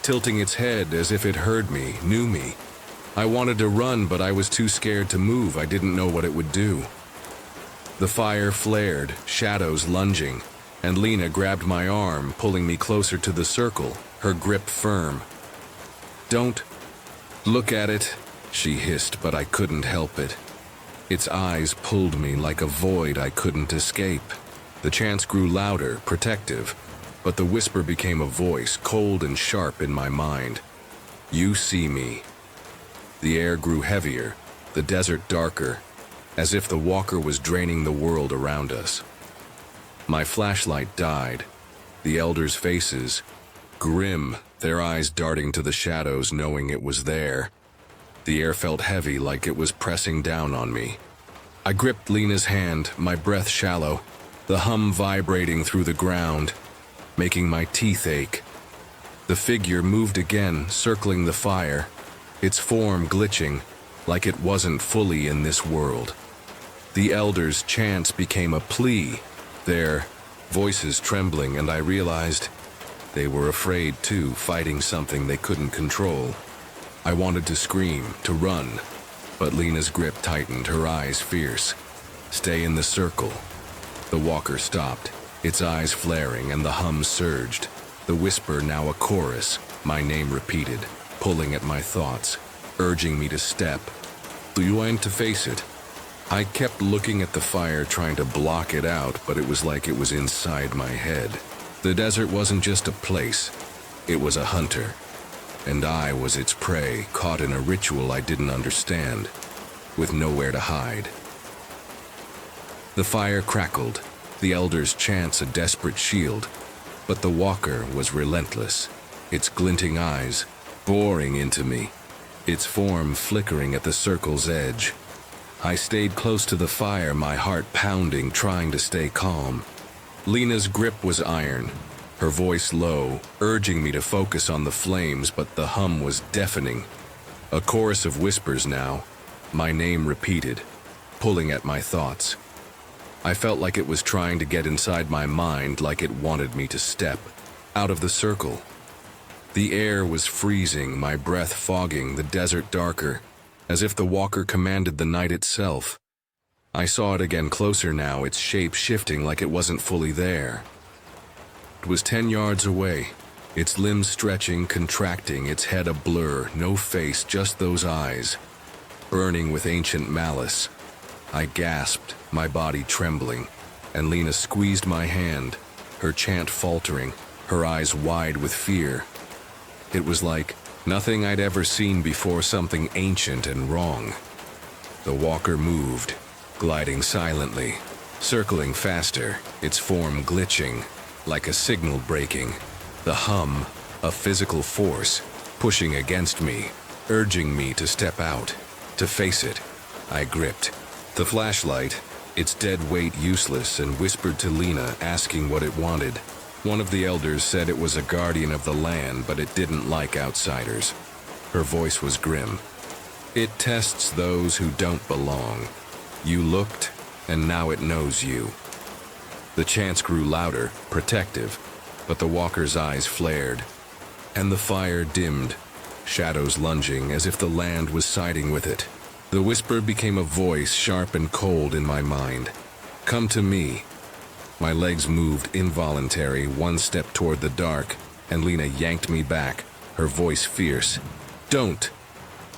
[SPEAKER 1] tilting its head as if it heard me, knew me. I wanted to run, but I was too scared to move. I didn't know what it would do. The fire flared, shadows lunging, and Lena grabbed my arm, pulling me closer to the circle, her grip firm. "Don't look at it," she hissed, but I couldn't help it. Its eyes pulled me like a void I couldn't escape. The chants grew louder, protective, but the whisper became a voice, cold and sharp in my mind. "You see me." The air grew heavier, the desert darker, as if the walker was draining the world around us. My flashlight died, the elders' faces, grim, their eyes darting to the shadows, knowing it was there. The air felt heavy, like it was pressing down on me. I gripped Lena's hand, my breath shallow, the hum vibrating through the ground, making my teeth ache. The figure moved again, circling the fire, its form glitching, like it wasn't fully in this world. The elders' chants became a plea, their voices trembling, and I realized they were afraid too, fighting something they couldn't control. I wanted to scream, to run, but Lena's grip tightened, her eyes fierce. "Stay in the circle." The walker stopped, its eyes flaring, and the hum surged. The whisper now a chorus, my name repeated, pulling at my thoughts, urging me to step. "Do you want to face it?" I kept looking at the fire, trying to block it out, but it was like it was inside my head. The desert wasn't just a place, it was a hunter, and I was its prey, caught in a ritual I didn't understand, with nowhere to hide. The fire crackled, the elders' chants a desperate shield, but the walker was relentless, its glinting eyes boring into me, its form flickering at the circle's edge. I stayed close to the fire, my heart pounding, trying to stay calm. Lena's grip was iron, her voice low, urging me to focus on the flames, but the hum was deafening. A chorus of whispers now, my name repeated, pulling at my thoughts. I felt like it was trying to get inside my mind, like it wanted me to step out of the circle. The air was freezing, my breath fogging, the desert darker, as if the walker commanded the night itself. I saw it again closer now, its shape shifting like it wasn't fully there. It was 10 yards away, its limbs stretching, contracting, its head a blur, no face, just those eyes, burning with ancient malice. I gasped, my body trembling, and Lena squeezed my hand, her chant faltering, her eyes wide with fear. It was like nothing I'd ever seen before, something ancient and wrong. The walker moved, gliding silently, circling faster, its form glitching, like a signal breaking. The hum, a physical force, pushing against me, urging me to step out, to face it. I gripped the flashlight, its dead weight useless, and whispered to Lena, asking what it wanted. One of the elders said it was a guardian of the land, but it didn't like outsiders. Her voice was grim. It tests those who don't belong. You looked, and now it knows you. The chants grew louder, protective, but the walker's eyes flared, and the fire dimmed, shadows lunging as if the land was siding with it. The whisper became a voice, sharp and cold in my mind. Come to me. My legs moved involuntary, one step toward the dark, and Lena yanked me back, her voice fierce. Don't!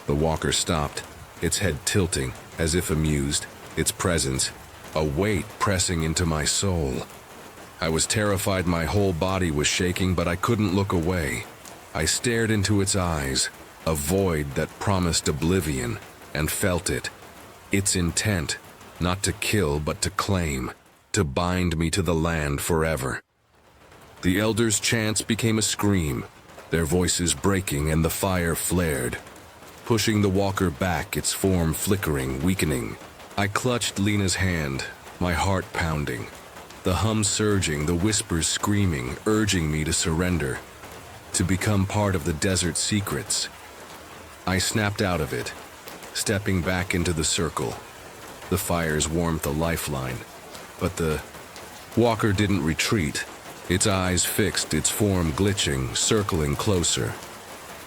[SPEAKER 1] The walker stopped, its head tilting, as if amused, its presence, a weight pressing into my soul. I was terrified, my whole body was shaking, but I couldn't look away. I stared into its eyes, a void that promised oblivion, and felt it. Its intent, not to kill but to claim, to bind me to the land forever. The elders' chants became a scream, their voices breaking, and the fire flared, pushing the walker back, its form flickering, weakening. I clutched Lena's hand, my heart pounding, the hum surging, the whispers screaming, urging me to surrender, to become part of the desert's secrets. I snapped out of it, stepping back into the circle, the fire's warmth a lifeline. But the walker didn't retreat, its eyes fixed, its form glitching, circling closer.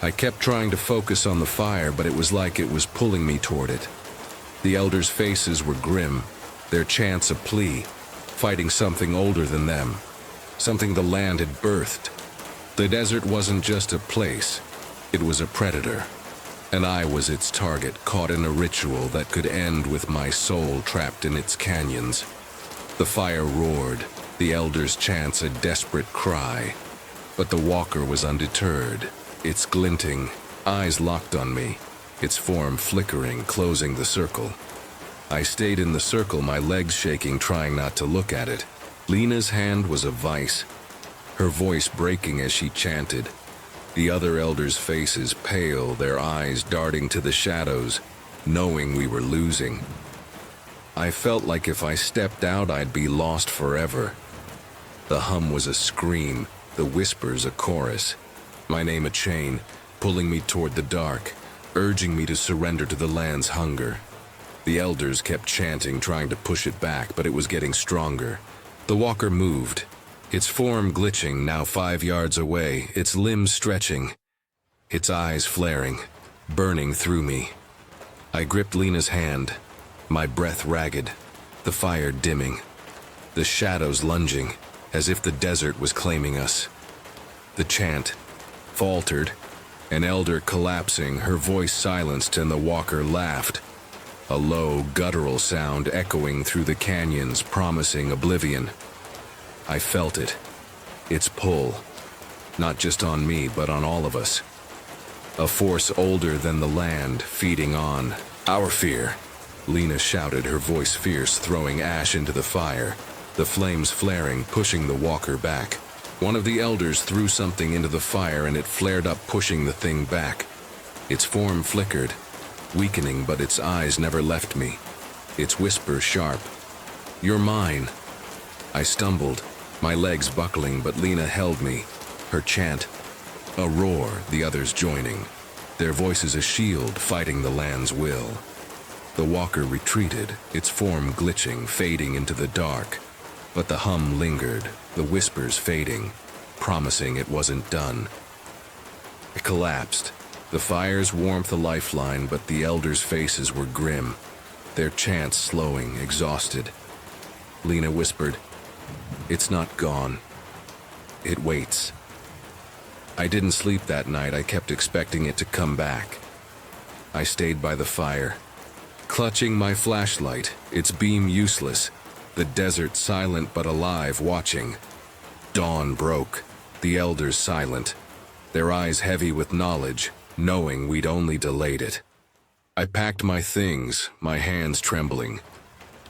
[SPEAKER 1] I kept trying to focus on the fire, but it was like it was pulling me toward it. The elders' faces were grim, their chants a plea, fighting something older than them, something the land had birthed. The desert wasn't just a place, it was a predator, and I was its target, caught in a ritual that could end with my soul trapped in its canyons. The fire roared, the elders' chants a desperate cry, but the walker was undeterred, its glinting eyes locked on me, its form flickering, closing the circle. I stayed in the circle, my legs shaking, trying not to look at it. Lena's hand was a vice, her voice breaking as she chanted. The other elders' faces pale, their eyes darting to the shadows, knowing we were losing. I felt like if I stepped out, I'd be lost forever. The hum was a scream, the whispers a chorus, my name a chain, pulling me toward the dark, urging me to surrender to the land's hunger. The elders kept chanting, trying to push it back, but it was getting stronger. The walker moved, its form glitching, now 5 yards away, its limbs stretching, its eyes flaring, burning through me. I gripped Lena's hand, my breath ragged, the fire dimming, the shadows lunging, as if the desert was claiming us. The chant faltered, an elder collapsing, her voice silenced, and the walker laughed, a low, guttural sound echoing through the canyons, promising oblivion. I felt it, its pull, not just on me, but on all of us. A force older than the land, feeding on our fear. Lena shouted, her voice fierce, throwing ash into the fire, the flames flaring, pushing the walker back. One of the elders threw something into the fire, and it flared up, pushing the thing back. Its form flickered, weakening, but its eyes never left me. Its whisper sharp. You're mine. I stumbled, my legs buckling, but Lena held me, her chant a roar, the others joining. their voices a shield fighting the land's will. The walker retreated, its form glitching, fading into the dark. But the hum lingered, the whispers fading, promising it wasn't done. It collapsed. The fire's warmth a lifeline, but the elders' faces were grim, their chants slowing, exhausted. Lena whispered, "It's not gone. It waits." I didn't sleep that night. I kept expecting it to come back. I stayed by the fire, clutching my flashlight, its beam useless, the desert silent but alive, watching. Dawn broke, the elders silent, their eyes heavy with knowledge, knowing we'd only delayed it. I packed my things, my hands trembling,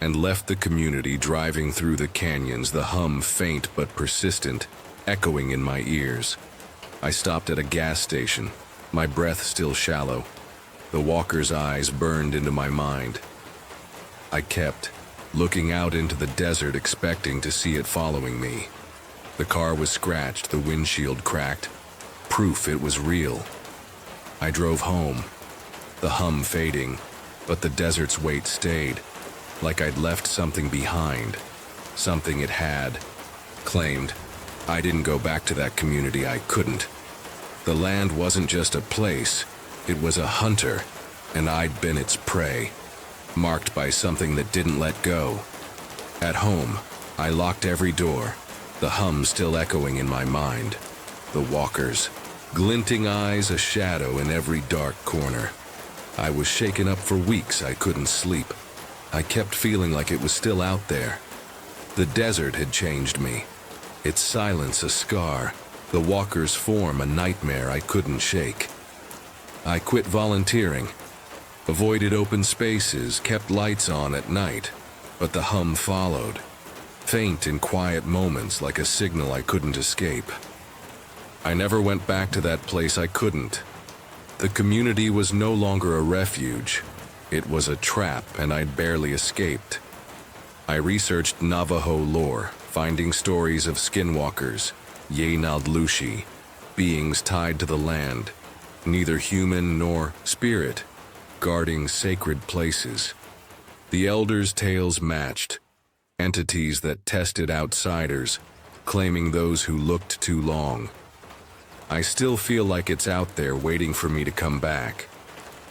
[SPEAKER 1] and left the community, driving through the canyons, the hum faint but persistent, echoing in my ears. I stopped at a gas station, my breath still shallow. The walker's eyes burned into my mind. I kept looking out into the desert, expecting to see it following me. The car was scratched, the windshield cracked, proof it was real. I drove home, the hum fading, but the desert's weight stayed, like I'd left something behind, something it had claimed. I didn't go back to that community, I couldn't. The land wasn't just a place, it was a hunter, and I'd been its prey, marked by something that didn't let go. At home, I locked every door, the hum still echoing in my mind. The walkers, glinting eyes, a shadow in every dark corner. I was shaken up for weeks, I couldn't sleep. I kept feeling like it was still out there. The desert had changed me, its silence a scar, the walker's form a nightmare I couldn't shake. I quit volunteering, avoided open spaces, kept lights on at night, but the hum followed, faint in quiet moments like a signal I couldn't escape. I never went back to that place, I couldn't. The community was no longer a refuge. It was a trap, and I'd barely escaped. I researched Navajo lore, finding stories of skinwalkers, Yenaldlushi, beings tied to the land, neither human nor spirit, guarding sacred places. The elders' tales matched, entities that tested outsiders, claiming those who looked too long. I still feel like it's out there waiting for me to come back.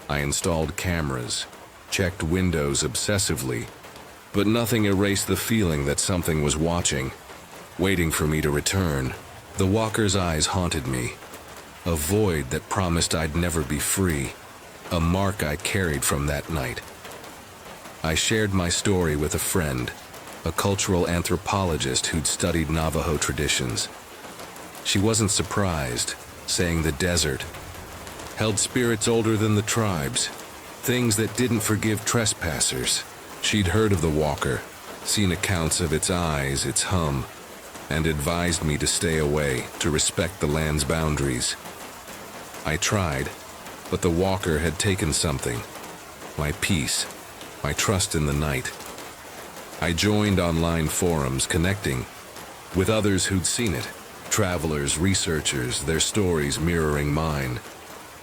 [SPEAKER 1] I installed cameras, checked windows obsessively, but nothing erased the feeling that something was watching, waiting for me to return. The walker's eyes haunted me, a void that promised I'd never be free, a mark I carried from that night. I shared my story with a friend, a cultural anthropologist who'd studied Navajo traditions. She wasn't surprised, saying the desert held spirits older than the tribes, things that didn't forgive trespassers. She'd heard of the walker, seen accounts of its eyes, its hum, and advised me to stay away, to respect the land's boundaries. I tried, but the walker had taken something, my peace, my trust in the night. I joined online forums, connecting with others who'd seen it, travelers, researchers, their stories mirroring mine.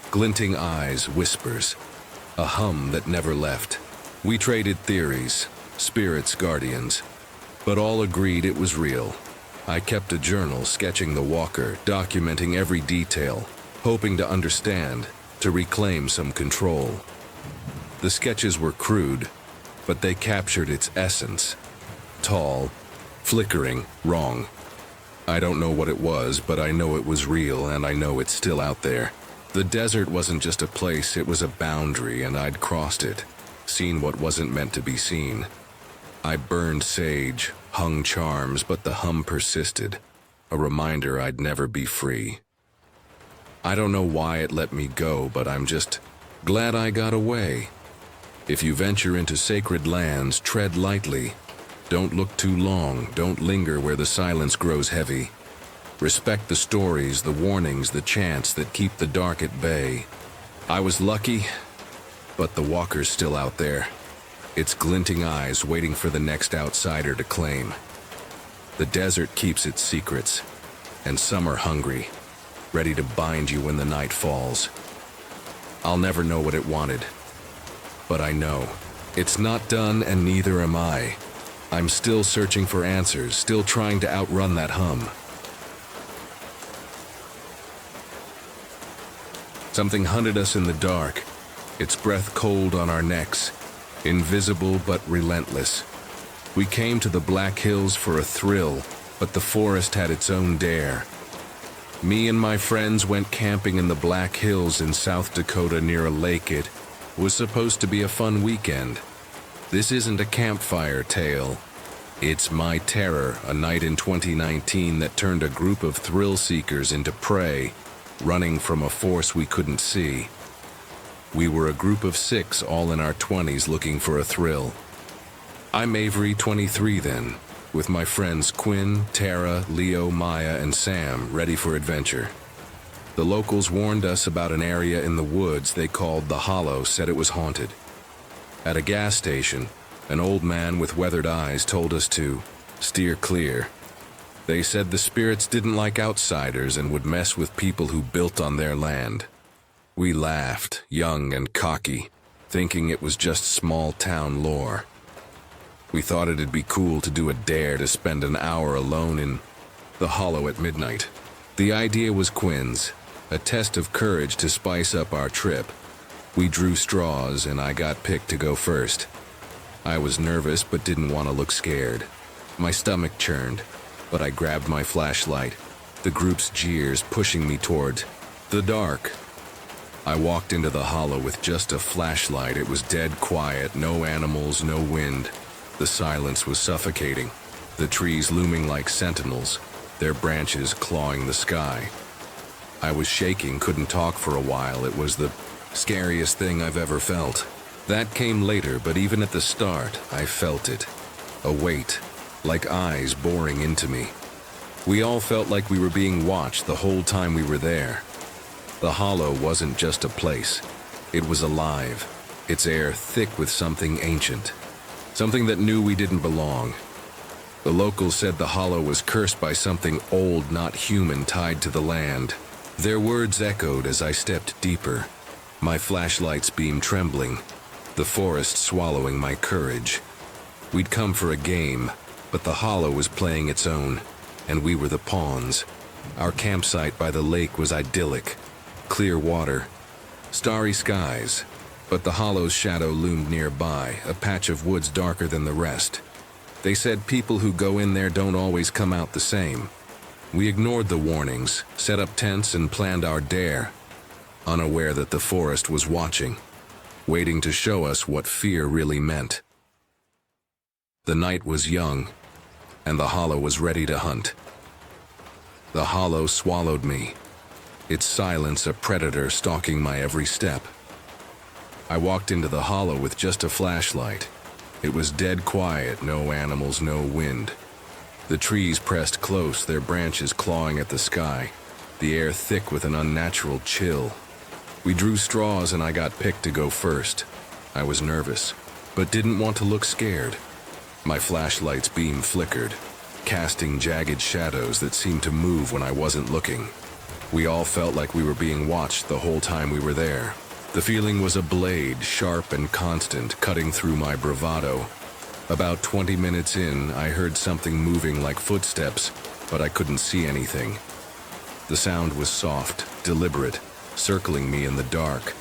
[SPEAKER 1] Glinting eyes, whispers, a hum that never left. We traded theories, spirits, guardians, but all agreed it was real. I kept a journal sketching the walker, documenting every detail, hoping to understand, to reclaim some control. The sketches were crude, but they captured its essence. Tall, flickering, wrong. I don't know what it was, but I know it was real, and I know it's still out there. The desert wasn't just a place, it was a boundary, and I'd crossed it, seen what wasn't meant to be seen. I burned sage, hung charms, but the hum persisted, a reminder I'd never be free. I don't know why it let me go, but I'm just glad I got away. If you venture into sacred lands, tread lightly. Don't look too long, don't linger where the silence grows heavy. Respect the stories, the warnings, the chants that keep the dark at bay. I was lucky, but the walker's still out there, its glinting eyes waiting for the next outsider to claim. The desert keeps its secrets, and some are hungry, ready to bind you when the night falls. I'll never know what it wanted. But I know. It's not done, and neither am I. I'm still searching for answers, still trying to outrun that hum. Something hunted us in the dark, its breath cold on our necks, invisible but relentless. We came to the Black Hills for a thrill, but the forest had its own dare. Me and my friends went camping in the Black Hills in South Dakota near a lake. It was supposed to be a fun weekend. This isn't a campfire tale. It's my terror, a night in 2019 that turned a group of thrill seekers into prey, running from a force we couldn't see. We were a group of 6, all in our 20s, looking for a thrill. I'm Avery, 23 then, with my friends Quinn, Tara, Leo, Maya, and Sam, ready for adventure. The locals warned us about an area in the woods they called the Hollow, said it was haunted. At a gas station, an old man with weathered eyes told us to steer clear. They said the spirits didn't like outsiders and would mess with people who built on their land. We laughed, young and cocky, thinking it was just small-town lore. We thought it'd be cool to do a dare to spend an hour alone in the Hollow at midnight. The idea was Quinn's, a test of courage to spice up our trip. We drew straws, and I got picked to go first. I was nervous but didn't want to look scared. My stomach churned, but I grabbed my flashlight, the group's jeers pushing me toward the dark. I walked into the Hollow with just a flashlight. It was dead quiet, no animals, no wind. The silence was suffocating, the trees looming like sentinels, their branches clawing the sky. I was shaking, couldn't talk for a while. It was the scariest thing I've ever felt. That came later, but even at the start, I felt it. A weight, like eyes boring into me. We all felt like we were being watched the whole time we were there. The Hollow wasn't just a place. It was alive, its air thick with something ancient. Something that knew we didn't belong. The locals said the Hollow was cursed by something old, not human, tied to the land. Their words echoed as I stepped deeper, my flashlight's beam trembling, the forest swallowing my courage. We'd come for a game, but the Hollow was playing its own, and we were the pawns. Our campsite by the lake was idyllic. Clear water, starry skies, but the Hollow's shadow loomed nearby, a patch of woods darker than the rest. They said people who go in there don't always come out the same. We ignored the warnings, set up tents, and planned our dare, unaware that the forest was watching, waiting to show us what fear really meant. The night was young, and the Hollow was ready to hunt. The Hollow swallowed me, its silence a predator stalking my every step. I walked into the Hollow with just a flashlight. It was dead quiet, no animals, no wind. The trees pressed close, their branches clawing at the sky, the air thick with an unnatural chill. We drew straws and I got picked to go first. I was nervous, but didn't want to look scared. My flashlight's beam flickered, casting jagged shadows that seemed to move when I wasn't looking. We all felt like we were being watched the whole time we were there. The feeling was a blade, sharp and constant, cutting through my bravado. About 20 minutes in, I heard something moving like footsteps, but I couldn't see anything. The sound was soft, deliberate, circling me in the dark.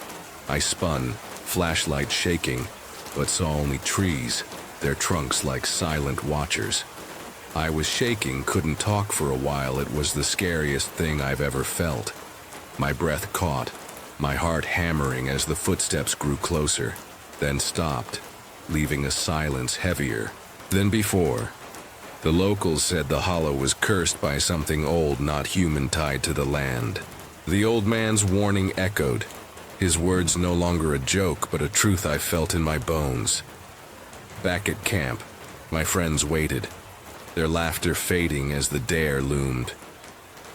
[SPEAKER 1] I spun, flashlight shaking, but saw only trees, their trunks like silent watchers. I was shaking, couldn't talk for a while. It was the scariest thing I've ever felt. My breath caught, my heart hammering as the footsteps grew closer, then stopped, leaving a silence heavier than before. The locals said the Hollow was cursed by something old, not human, tied to the land. The old man's warning echoed, his words no longer a joke, but a truth I felt in my bones. Back at camp, my friends waited, their laughter fading as the dare loomed.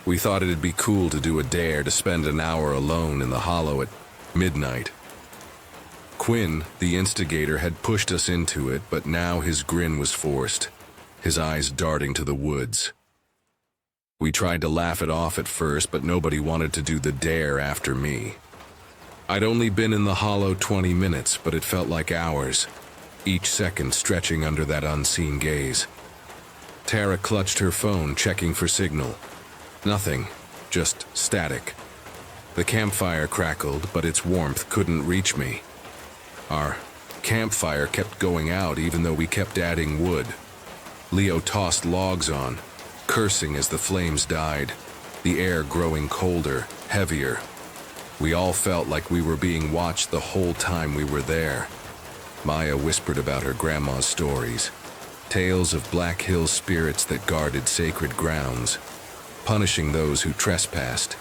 [SPEAKER 1] We thought it'd be cool to do a dare to spend an hour alone in the Hollow at midnight. Quinn, the instigator, had pushed us into it, but now his grin was forced, his eyes darting to the woods. We tried to laugh it off at first, but nobody wanted to do the dare after me. I'd only been in the hollow 20 minutes, but it felt like hours, each second stretching under that unseen gaze. Tara clutched her phone, checking for signal. Nothing, just static. The campfire crackled, but its warmth couldn't reach me. Our campfire kept going out even though we kept adding wood. Leo tossed logs on, cursing as the flames died, the air growing colder, heavier. We all felt like we were being watched the whole time we were there. Maya whispered about her grandma's stories, tales of Black Hill spirits that guarded sacred grounds, punishing those who trespassed.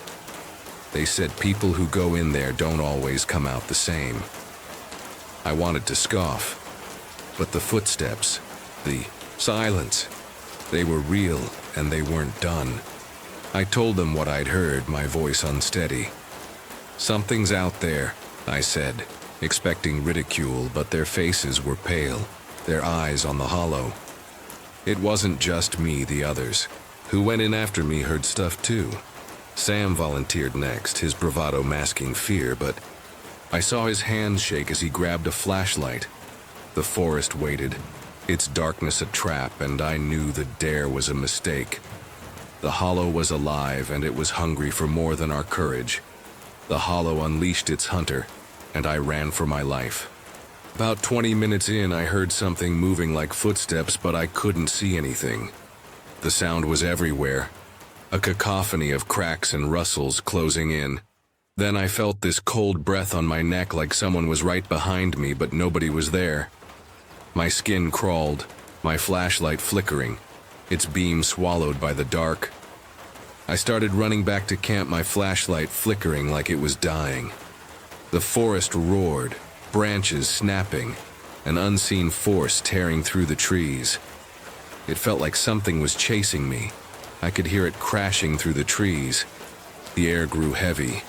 [SPEAKER 1] They said people who go in there don't always come out the same. I wanted to scoff, but the footsteps, the silence, they were real and they weren't done. I told them what I'd heard, my voice unsteady. "Something's out there," I said, expecting ridicule, but their faces were pale, their eyes on the hollow. It wasn't just me, the others, who went in after me, heard stuff too. Sam volunteered next, his bravado masking fear, but I saw his hands shake as he grabbed a flashlight. The forest waited, its darkness a trap, and I knew the dare was a mistake. The hollow was alive, and it was hungry for more than our courage. The hollow unleashed its hunter, and I ran for my life. About 20 minutes in, I heard something moving like footsteps, but I couldn't see anything. The sound was everywhere, a cacophony of cracks and rustles closing in. Then I felt this cold breath on my neck, like someone was right behind me, but nobody was there. My skin crawled, my flashlight flickering, its beam swallowed by the dark. I started running back to camp, my flashlight flickering like it was dying. The forest roared, branches snapping, an unseen force tearing through the trees. It felt like something was chasing me. I could hear it crashing through the trees. The air grew heavy,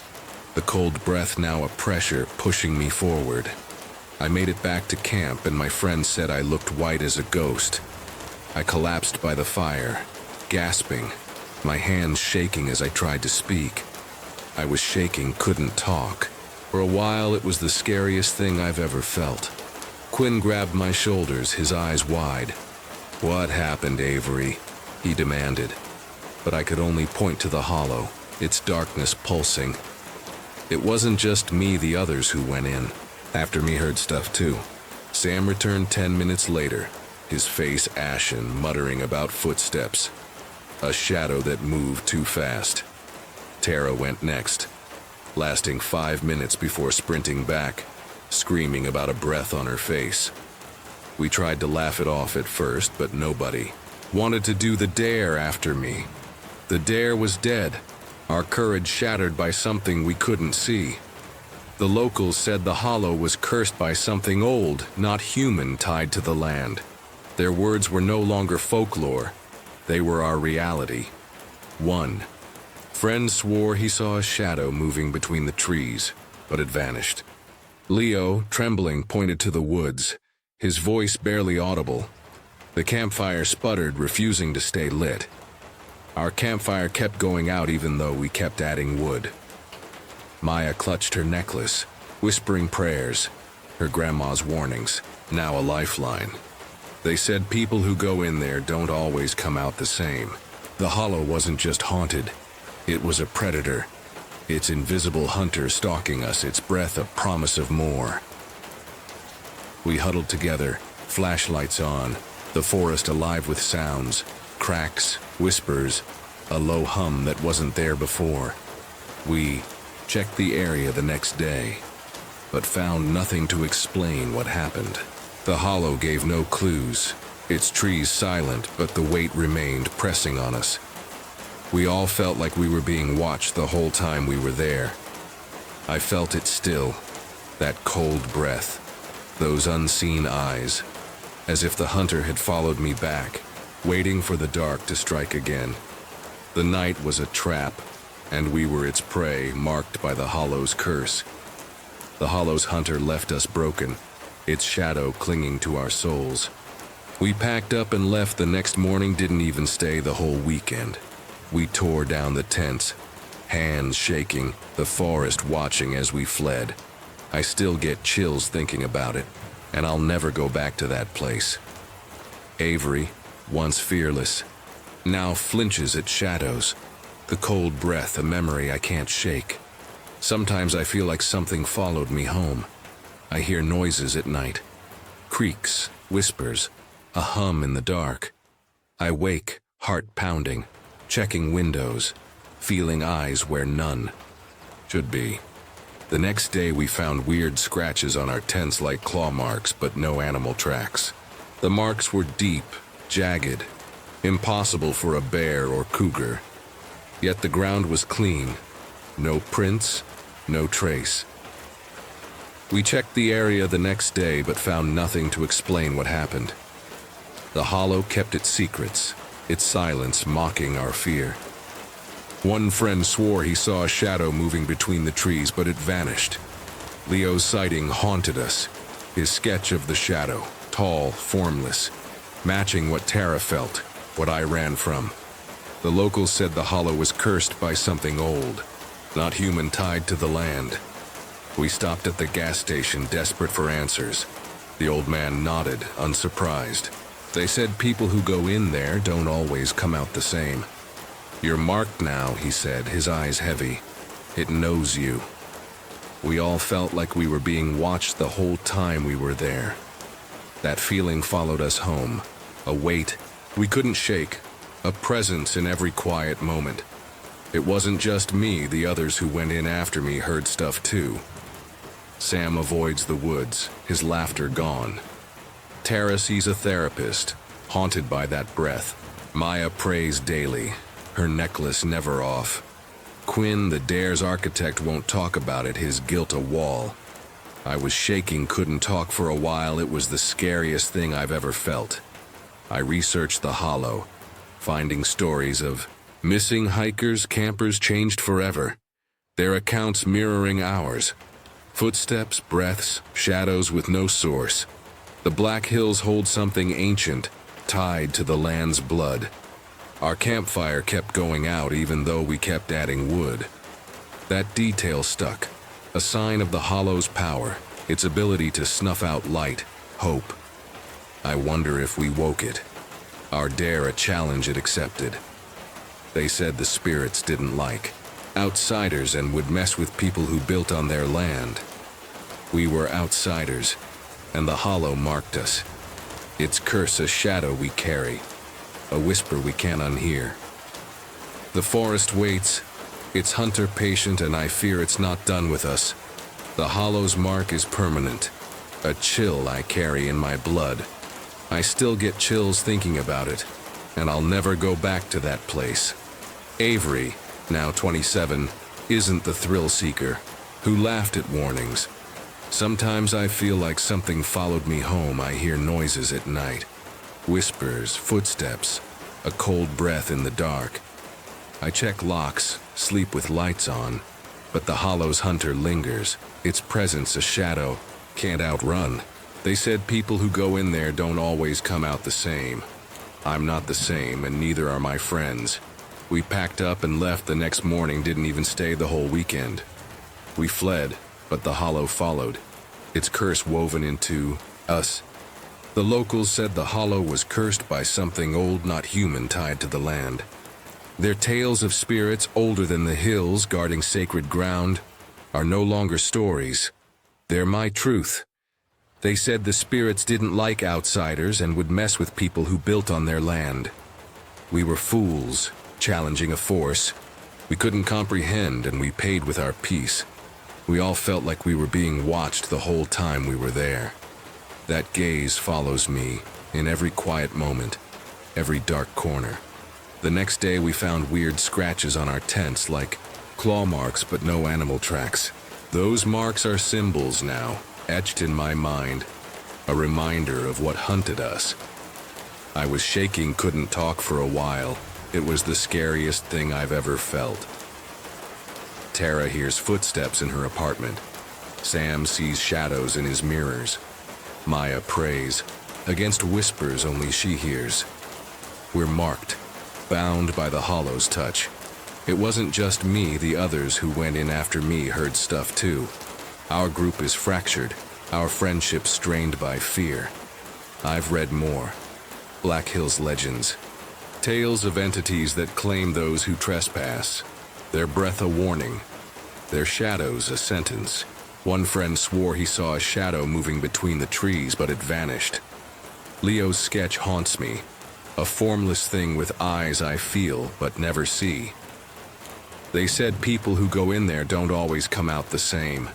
[SPEAKER 1] the cold breath now a pressure pushing me forward. I made it back to camp, and my friend said I looked white as a ghost. I collapsed by the fire, gasping, my hands shaking as I tried to speak. I was shaking, couldn't talk. For a while, it was the scariest thing I've ever felt. Quinn grabbed my shoulders, his eyes wide. "What happened, Avery?" he demanded. But I could only point to the hollow, its darkness pulsing. It wasn't just me, the others who went in after me heard stuff too. Sam returned 10 minutes later, his face ashen, muttering about footsteps. A shadow that moved too fast. Tara went next, lasting 5 minutes before sprinting back, screaming about a breath on her face. We tried to laugh it off at first, but nobody wanted to do the dare after me. The dare was dead, our courage shattered by something we couldn't see. The locals said the hollow was cursed by something old, not human, tied to the land. Their words were no longer folklore. They were our reality. One friend swore he saw a shadow moving between the trees, but it vanished. Leo, trembling, pointed to the woods, his voice barely audible. The campfire sputtered, refusing to stay lit. Our campfire kept going out even though we kept adding wood. Maya clutched her necklace, whispering prayers, her grandma's warnings, now a lifeline. They said people who go in there don't always come out the same. The hollow wasn't just haunted, it was a predator, its invisible hunter stalking us, its breath a promise of more. We huddled together, flashlights on, the forest alive with sounds, cracks, whispers, a low hum that wasn't there before. We checked the area the next day, but found nothing to explain what happened. The hollow gave no clues, its trees silent, but the weight remained pressing on us. We all felt like we were being watched the whole time we were there. I felt it still, that cold breath, those unseen eyes, as if the hunter had followed me back, waiting for the dark to strike again. The night was a trap, and we were its prey, marked by the hollow's curse. The hollow's hunter left us broken, its shadow clinging to our souls. We packed up and left the next morning, didn't even stay the whole weekend. We tore down the tents, hands shaking, the forest watching as we fled. I still get chills thinking about it, and I'll never go back to that place. Avery, once fearless, now flinches at shadows. The cold breath, a memory I can't shake. Sometimes I feel like something followed me home. I hear noises at night. Creaks, whispers, a hum in the dark. I wake, heart pounding, checking windows, feeling eyes where none should be. The next day we found weird scratches on our tents like claw marks, but no animal tracks. The marks were deep, jagged, impossible for a bear or cougar. Yet the ground was clean. No prints, no trace. We checked the area the next day but found nothing to explain what happened. The hollow kept its secrets, its silence mocking our fear. One friend swore he saw a shadow moving between the trees, but it vanished. Leo's sighting haunted us. His sketch of the shadow, tall, formless, matching what Tara felt, what I ran from. The locals said the hollow was cursed by something old, not human, tied to the land. We stopped at the gas station, desperate for answers. The old man nodded, unsurprised. They said people who go in there don't always come out the same. You're marked now, he said, his eyes heavy. It knows you. We all felt like we were being watched the whole time we were there. That feeling followed us home. A weight we couldn't shake, a presence in every quiet moment. It wasn't just me, the others who went in after me heard stuff too. Sam avoids the woods, his laughter gone. Tara sees a therapist, haunted by that breath. Maya prays daily, her necklace never off. Quinn, the Dare's architect, won't talk about it, his guilt a wall. I was shaking, couldn't talk for a while. It was the scariest thing I've ever felt. I researched the hollow, finding stories of missing hikers, campers changed forever, their accounts mirroring ours. Footsteps, breaths, shadows with no source. The Black Hills hold something ancient, tied to the land's blood. Our campfire kept going out even though we kept adding wood. That detail stuck, a sign of the hollow's power, its ability to snuff out light, hope. I wonder if we woke it. Our dare, a challenge it accepted. They said the spirits didn't like outsiders and would mess with people who built on their land. We were outsiders, and the hollow marked us. Its curse, a shadow we carry, a whisper we can't unhear. The forest waits, its hunter patient, and I fear it's not done with us. The hollow's mark is permanent, a chill I carry in my blood. I still get chills thinking about it, and I'll never go back to that place. Avery, now 27, isn't the thrill seeker who laughed at warnings. Sometimes I feel like something followed me home. I hear noises at night, whispers, footsteps, a cold breath in the dark. I check locks, sleep with lights on, but the hollow's hunter lingers, its presence a shadow, can't outrun. They said people who go in there don't always come out the same. I'm not the same, and neither are my friends. We packed up and left the next morning, didn't even stay the whole weekend. We fled, but the hollow followed, its curse woven into us. The locals said the hollow was cursed by something old, not human, tied to the land. Their tales of spirits older than the hills guarding sacred ground are no longer stories. They're my truth. They said the spirits didn't like outsiders and would mess with people who built on their land. We were fools, challenging a force we couldn't comprehend, and we paid with our peace. We all felt like we were being watched the whole time we were there. That gaze follows me in every quiet moment, every dark corner. The next day we found weird scratches on our tents, like claw marks but no animal tracks. Those marks are symbols now, etched in my mind, a reminder of what hunted us. I was shaking, couldn't talk for a while. It was the scariest thing I've ever felt. Tara hears footsteps in her apartment. Sam sees shadows in his mirrors. Maya prays, against whispers only she hears. We're marked, bound by the hollow's touch. It wasn't just me, the others who went in after me heard stuff too. Our group is fractured, our friendship strained by fear. I've read more. Black Hills legends. Tales of entities that claim those who trespass. Their breath a warning. Their shadows a sentence. One friend swore he saw a shadow moving between the trees, but it vanished. Leo's sketch haunts me. A formless thing with eyes I feel but never see. They said people who go in there don't always come out the same.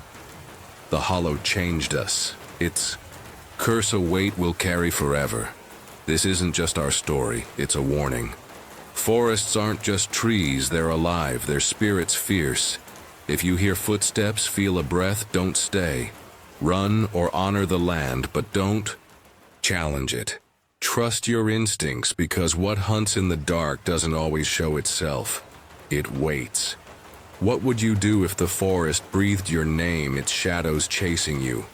[SPEAKER 1] The hollow changed us. Its curse a weight we'll carry forever. This isn't just our story, it's a warning. Forests aren't just trees, they're alive, their spirits fierce. If you hear footsteps, feel a breath, don't stay. Run or honor the land, but don't challenge it. Trust your instincts, because what hunts in the dark doesn't always show itself. It waits. What would you do if the forest breathed your name, its shadows chasing you?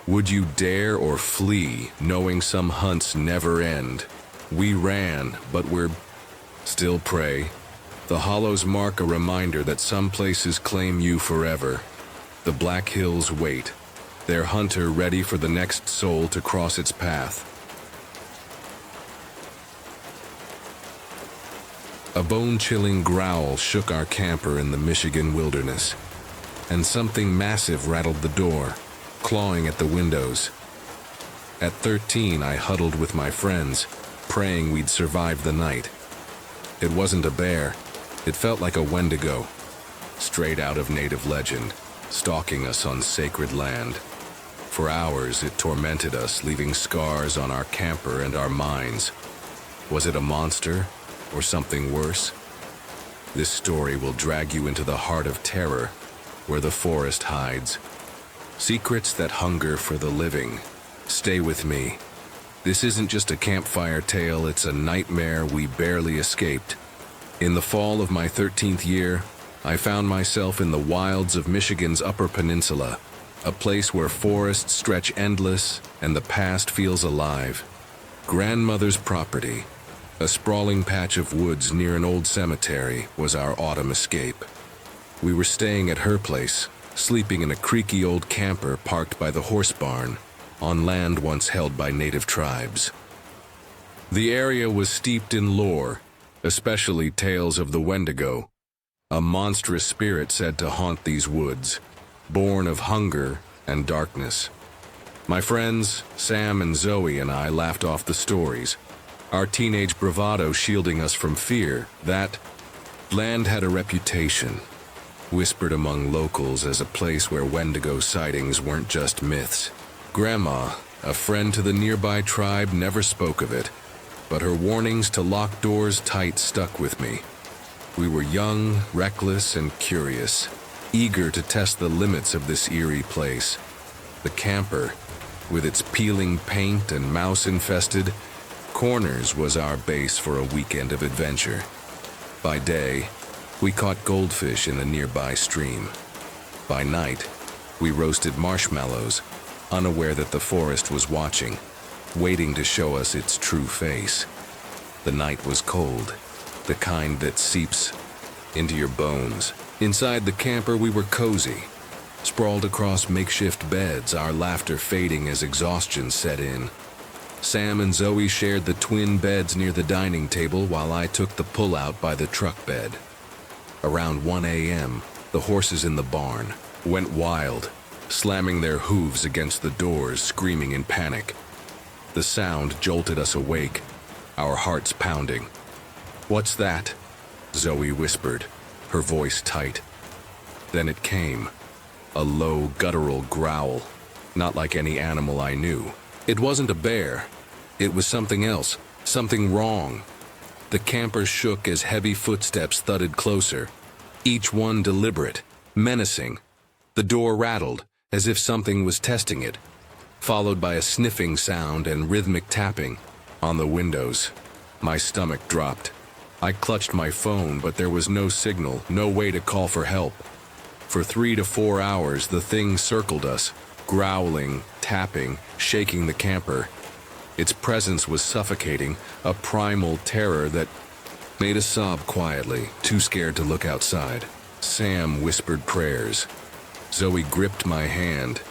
[SPEAKER 1] Would you dare or flee, knowing some hunts never end? We ran, but we're still prey. The hollows mark a reminder that some places claim you forever. The Black Hills wait, their hunter ready for the next soul to cross its path. A bone-chilling growl shook our camper in the Michigan wilderness, and something massive rattled the door, clawing at the windows. At 13, I huddled with my friends, praying we'd survive the night. It wasn't a bear. It felt like a Wendigo, straight out of native legend, stalking us on sacred land. For hours, it tormented us, leaving scars on our camper and our minds. Was it a monster, or something worse? This story will drag you into the heart of terror, where the forest hides. Secrets that hunger for the living. Stay with me. This isn't just a campfire tale, it's a nightmare we barely escaped. In the fall of my 13th year, I found myself in the wilds of Michigan's Upper Peninsula, a place where forests stretch endless and the past feels alive. Grandmother's property, a sprawling patch of woods near an old cemetery, was our autumn escape. We were staying at her place, sleeping in a creaky old camper parked by the horse barn, on land once held by native tribes. The area was steeped in lore, especially tales of the Wendigo, a monstrous spirit said to haunt these woods, born of hunger and darkness. My friends, Sam and Zoe, and I laughed off the stories, our teenage bravado shielding us from fear. That land had a reputation, whispered among locals as a place where Wendigo sightings weren't just myths. Grandma, a friend to the nearby tribe, never spoke of it, but her warnings to lock doors tight stuck with me. We were young, reckless, and curious, eager to test the limits of this eerie place. The camper, with its peeling paint and mouse-infested corners, was our base for a weekend of adventure. By day, we caught goldfish in a nearby stream. By night, we roasted marshmallows, unaware that the forest was watching, waiting to show us its true face. The night was cold, the kind that seeps into your bones. Inside the camper, we were cozy, sprawled across makeshift beds, our laughter fading as exhaustion set in. Sam and Zoe shared the twin beds near the dining table while I took the pull-out by the truck bed. Around 1 a.m., the horses in the barn went wild, slamming their hooves against the doors, screaming in panic. The sound jolted us awake, our hearts pounding. "What's that?" Zoe whispered, her voice tight. Then it came, a low, guttural growl, not like any animal I knew. It wasn't a bear. It was something else, something wrong. The camper shook as heavy footsteps thudded closer, each one deliberate, menacing. The door rattled, as if something was testing it, followed by a sniffing sound and rhythmic tapping on the windows. My stomach dropped. I clutched my phone, but there was no signal, no way to call for help. For 3 to 4 hours, the thing circled us, growling, tapping, shaking the camper. Its presence was suffocating, a primal terror that Maida sobbed quietly, too scared to look outside. Sam whispered prayers. Zoe gripped my hand,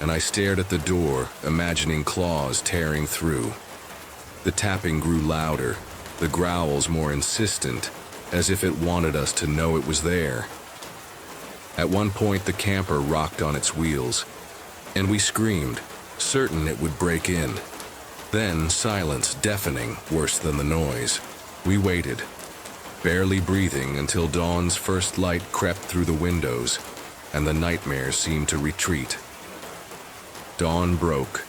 [SPEAKER 1] and I stared at the door, imagining claws tearing through. The tapping grew louder, the growls more insistent, as if it wanted us to know it was there. At one point, the camper rocked on its wheels, and we screamed, certain it would break in. Then silence, deafening, worse than the noise. We waited, barely breathing until dawn's first light crept through the windows, and the nightmare seemed to retreat. Dawn broke,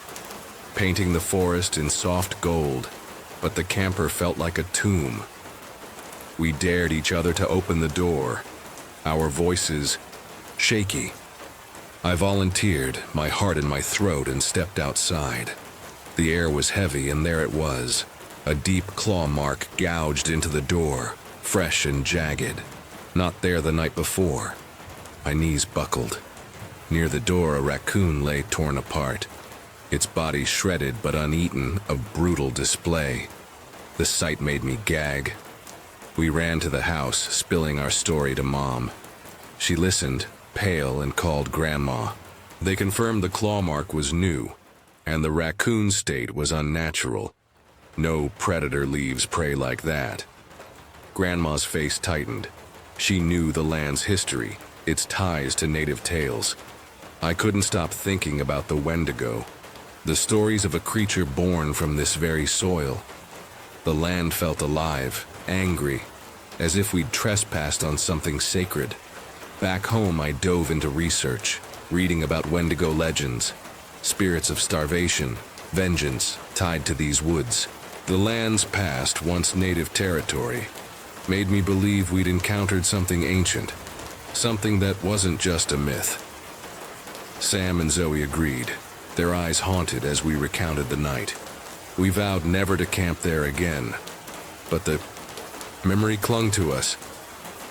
[SPEAKER 1] painting the forest in soft gold, but the camper felt like a tomb. We dared each other to open the door, our voices shaky. I volunteered, my heart in my throat, and stepped outside. The air was heavy, and there it was, a deep claw mark gouged into the door, fresh and jagged. Not there the night before. My knees buckled. Near the door, a raccoon lay torn apart, its body shredded but uneaten, a brutal display. The sight made me gag. We ran to the house, spilling our story to Mom. She listened, pale, and called Grandma. They confirmed the claw mark was new, and the raccoon state was unnatural. No predator leaves prey like that. Grandma's face tightened. She knew the land's history, its ties to native tales. I couldn't stop thinking about the Wendigo, the stories of a creature born from this very soil. The land felt alive, angry, as if we'd trespassed on something sacred. Back home, I dove into research, reading about Wendigo legends, spirits of starvation, vengeance tied to these woods. The land's past, once native territory, made me believe we'd encountered something ancient, something that wasn't just a myth. Sam and Zoe agreed, their eyes haunted as we recounted the night. We vowed never to camp there again, but the memory clung to us.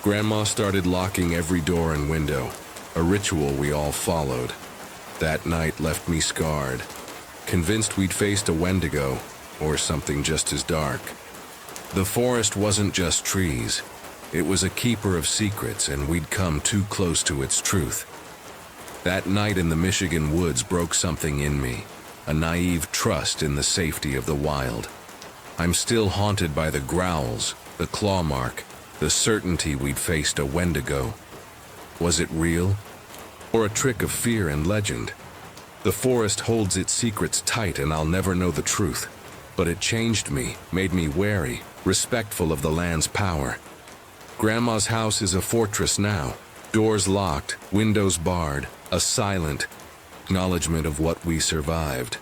[SPEAKER 1] Grandma started locking every door and window, a ritual we all followed. That night left me scarred, convinced we'd faced a Wendigo, or something just as dark. The forest wasn't just trees. It was a keeper of secrets, and we'd come too close to its truth. That night in the Michigan woods broke something in me, a naive trust in the safety of the wild. I'm still haunted by the growls, the claw mark, the certainty we'd faced a Wendigo. Was it real, or a trick of fear and legend? The forest holds its secrets tight, and I'll never know the truth. But it changed me, made me wary, respectful of the land's power. Grandma's house is a fortress now, doors locked, windows barred, a silent acknowledgement of what we survived.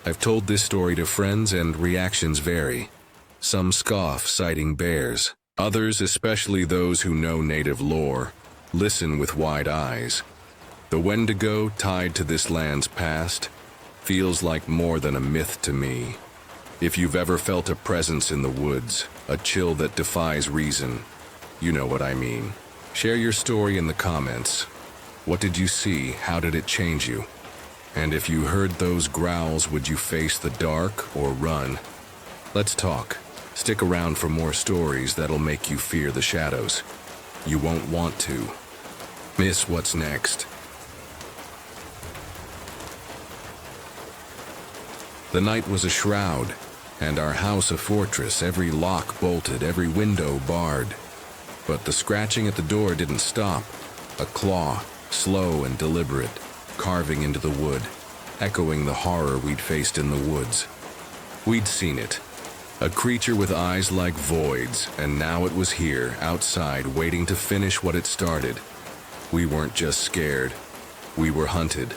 [SPEAKER 1] I've told this story to friends, and reactions vary. Some scoff, citing bears. Others, especially those who know native lore, listen with wide eyes. The Wendigo, tied to this land's past, feels like more than a myth to me. If you've ever felt a presence in the woods, a chill that defies reason, you know what I mean. Share your story in the comments. What did you see? How did it change you? And if you heard those growls, would you face the dark or run? Let's talk. Stick around for more stories that'll make you fear the shadows. You won't want to miss what's next. The night was a shroud, and our house a fortress, every lock bolted, every window barred. But the scratching at the door didn't stop. A claw, slow and deliberate, carving into the wood, echoing the horror we'd faced in the woods. We'd seen it. A creature with eyes like voids, and now it was here, outside, waiting to finish what it started. We weren't just scared. We were hunted.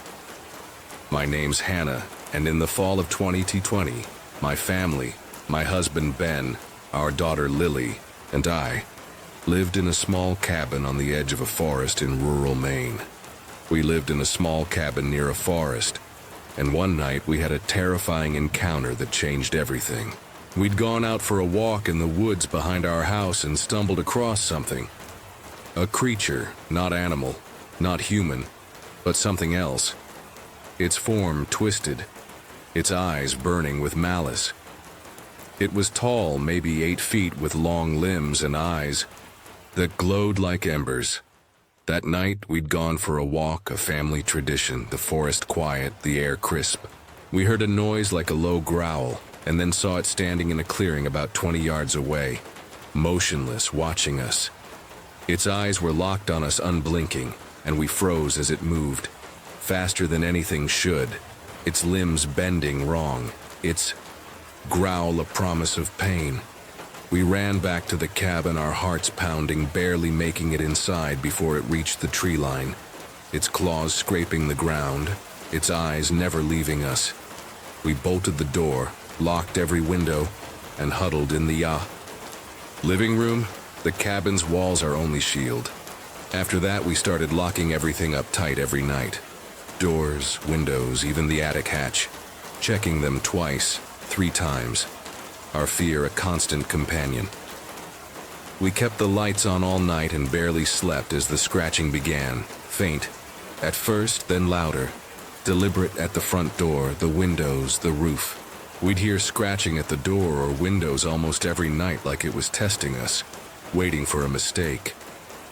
[SPEAKER 1] My name's Hannah, and in the fall of 2020, my family, my husband Ben, our daughter Lily, and I lived in a small cabin on the edge of a forest in rural Maine. We lived in a small cabin near a forest, and one night we had a terrifying encounter that changed everything. We'd gone out for a walk in the woods behind our house and stumbled across something. A creature, not animal, not human, but something else. Its form twisted, its eyes burning with malice. It was tall, maybe 8 feet, with long limbs and eyes that glowed like embers. That night, we'd gone for a walk, a family tradition, the forest quiet, the air crisp. We heard a noise like a low growl, and then saw it standing in a clearing about 20 yards away, motionless, watching us. Its eyes were locked on us, unblinking, and we froze as it moved, faster than anything should, its limbs bending wrong, its growl a promise of pain. We ran back to the cabin, our hearts pounding, barely making it inside before it reached the tree line, its claws scraping the ground, its eyes never leaving us. We bolted the door, locked every window, and huddled in the living room. The cabin's walls our only shield. After that, we started locking everything up tight every night. Doors, windows, even the attic hatch. Checking them twice, 3 times. Our fear a constant companion. We kept the lights on all night and barely slept as the scratching began, faint at first, then louder, deliberate at the front door, the windows, the roof. We'd hear scratching at the door or windows almost every night, like it was testing us, waiting for a mistake.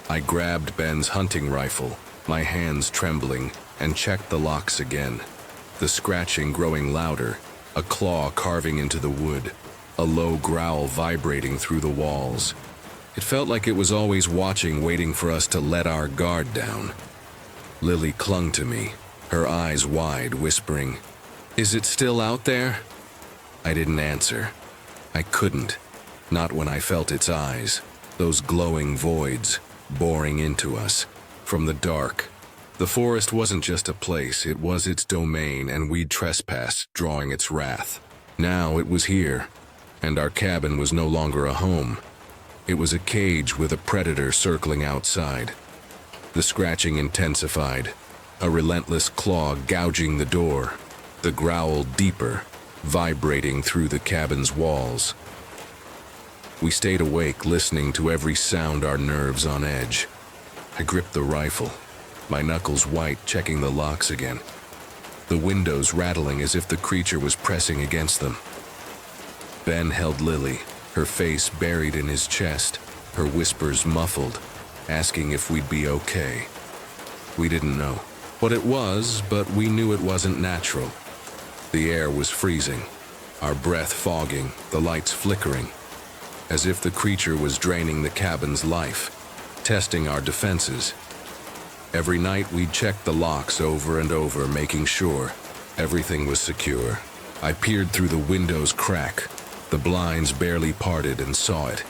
[SPEAKER 1] I grabbed Ben's hunting rifle, my hands trembling, and checked the locks again. The scratching growing louder, a claw carving into the wood, a low growl vibrating through the walls. It felt like it was always watching, waiting for us to let our guard down. Lily clung to me, her eyes wide, whispering, "Is it still out there?" I didn't answer. I couldn't, not when I felt its eyes, those glowing voids, boring into us, from the dark. The forest wasn't just a place, it was its domain, and we'd trespassed, drawing its wrath. Now it was here, and our cabin was no longer a home. It was a cage with a predator circling outside. The scratching intensified, a relentless claw gouging the door, the growl deeper, vibrating through the cabin's walls. We stayed awake, listening to every sound, our nerves on edge. I gripped the rifle, my knuckles white, checking the locks again. The windows rattling as if the creature was pressing against them. Ben held Lily, her face buried in his chest, her whispers muffled, asking if we'd be okay. We didn't know what it was, but we knew it wasn't natural. The air was freezing, our breath fogging, the lights flickering, as if the creature was draining the cabin's life, testing our defenses. Every night we'd check the locks over and over, making sure everything was secure. I peered through the window's crack, the blinds barely parted, and saw it.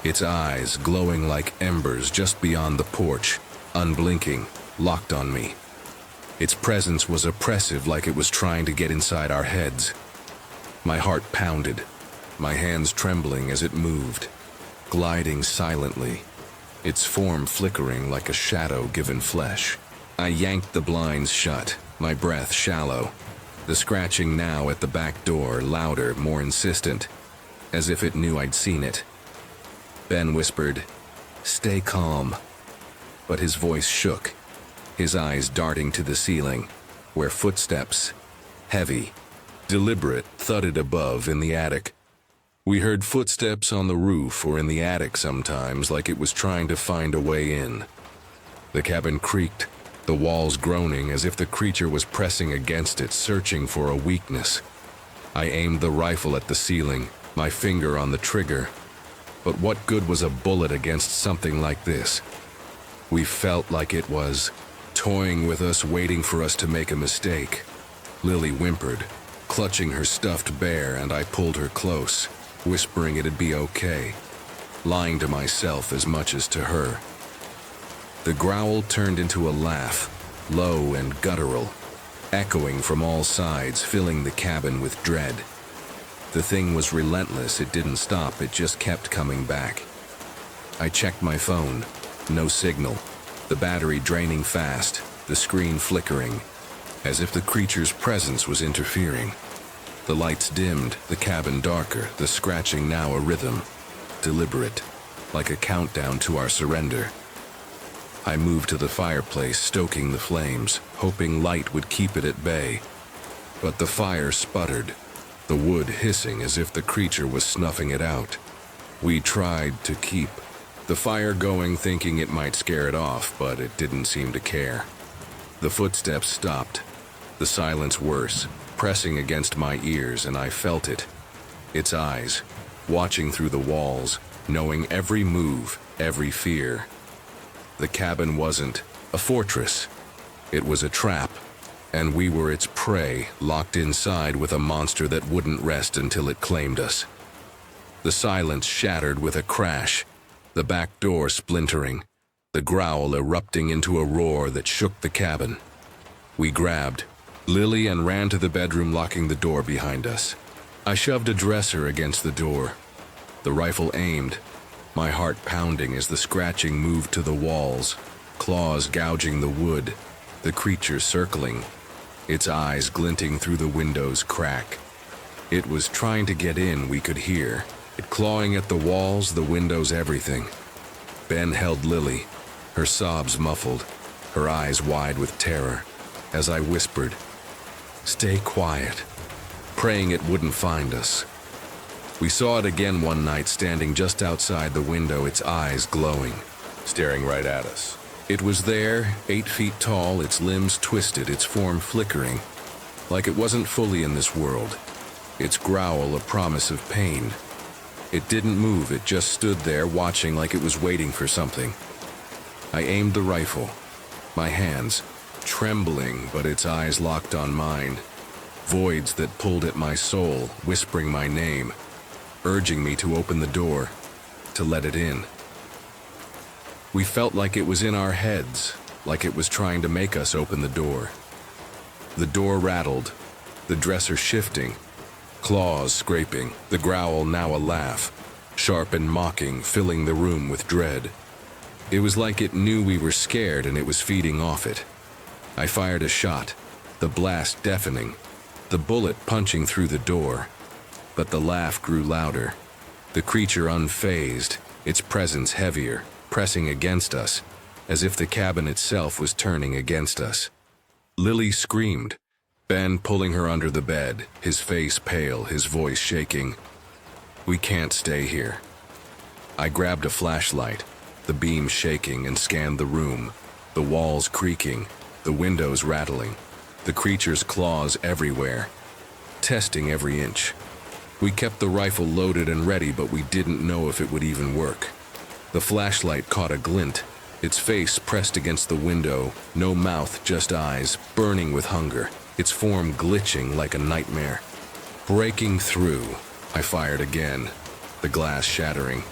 [SPEAKER 1] Its eyes glowing like embers just beyond the porch, unblinking, locked on me. Its presence was oppressive, like it was trying to get inside our heads. My heart pounded, my hands trembling as it moved, gliding silently, its form flickering like a shadow given flesh. I yanked the blinds shut, my breath shallow. The scratching now at the back door, louder, more insistent, as if it knew I'd seen it. Ben whispered, "Stay calm," but his voice shook, his eyes darting to the ceiling, where footsteps, heavy, deliberate, thudded above in the attic. We heard footsteps on the roof or in the attic sometimes, like it was trying to find a way in. The cabin creaked, the walls groaning as if the creature was pressing against it, searching for a weakness. I aimed the rifle at the ceiling, my finger on the trigger. But what good was a bullet against something like this? We felt like it was toying with us, waiting for us to make a mistake. Lily whimpered, clutching her stuffed bear, and I pulled her close, whispering it'd be okay, lying to myself as much as to her. The growl turned into a laugh, low and guttural, echoing from all sides, filling the cabin with dread. The thing was relentless, it didn't stop, it just kept coming back. I checked my phone, no signal, the battery draining fast, the screen flickering, as if the creature's presence was interfering. The lights dimmed, the cabin darker, the scratching now a rhythm, deliberate, like a countdown to our surrender. I moved to the fireplace, stoking the flames, hoping light would keep it at bay. But the fire sputtered. the wood hissing as if the creature was snuffing it out. We tried to keep the fire going, thinking it might scare it off, but it didn't seem to care. The footsteps stopped, the silence worse, pressing against my ears, and I felt it. Its eyes, watching through the walls, knowing every move, every fear. The cabin wasn't a fortress. It was a trap, and we were its prey, locked inside with a monster that wouldn't rest until it claimed us. The silence shattered with a crash, the back door splintering, the growl erupting into a roar that shook the cabin. We grabbed Lily and ran to the bedroom, locking the door behind us. I shoved a dresser against the door, the rifle aimed, my heart pounding as the scratching moved to the walls, claws gouging the wood, the creature circling, its eyes glinting through the window's crack. It was trying to get in, we could hear, it clawing at the walls, the windows, everything. Ben held Lily, her sobs muffled, her eyes wide with terror, as I whispered, "Stay quiet," praying it wouldn't find us. We saw it again one night, standing just outside the window, its eyes glowing, staring right at us. It was there, 8 feet tall, its limbs twisted, its form flickering, like it wasn't fully in this world. Its growl a promise of pain. It didn't move, it just stood there watching like it was waiting for something. I aimed the rifle, my hands trembling, but its eyes locked on mine. Voids that pulled at my soul, whispering my name, urging me to open the door, to let it in. We felt like it was in our heads, like it was trying to make us open the door. The door rattled, the dresser shifting, claws scraping, the growl now a laugh, sharp and mocking, filling the room with dread. It was like it knew we were scared and it was feeding off it. I fired a shot, the blast deafening, the bullet punching through the door. But the laugh grew louder, the creature unfazed, its presence heavier, pressing against us, as if the cabin itself was turning against us. Lily screamed, Ben pulling her under the bed, his face pale, his voice shaking. "We can't stay here." I grabbed a flashlight, the beam shaking, and scanned the room, the walls creaking, the windows rattling, the creature's claws everywhere, testing every inch. We kept the rifle loaded and ready, but we didn't know if it would even work. The flashlight caught a glint, its face pressed against the window, no mouth, just eyes, burning with hunger, its form glitching like a nightmare. Breaking through, I fired again, the glass shattering.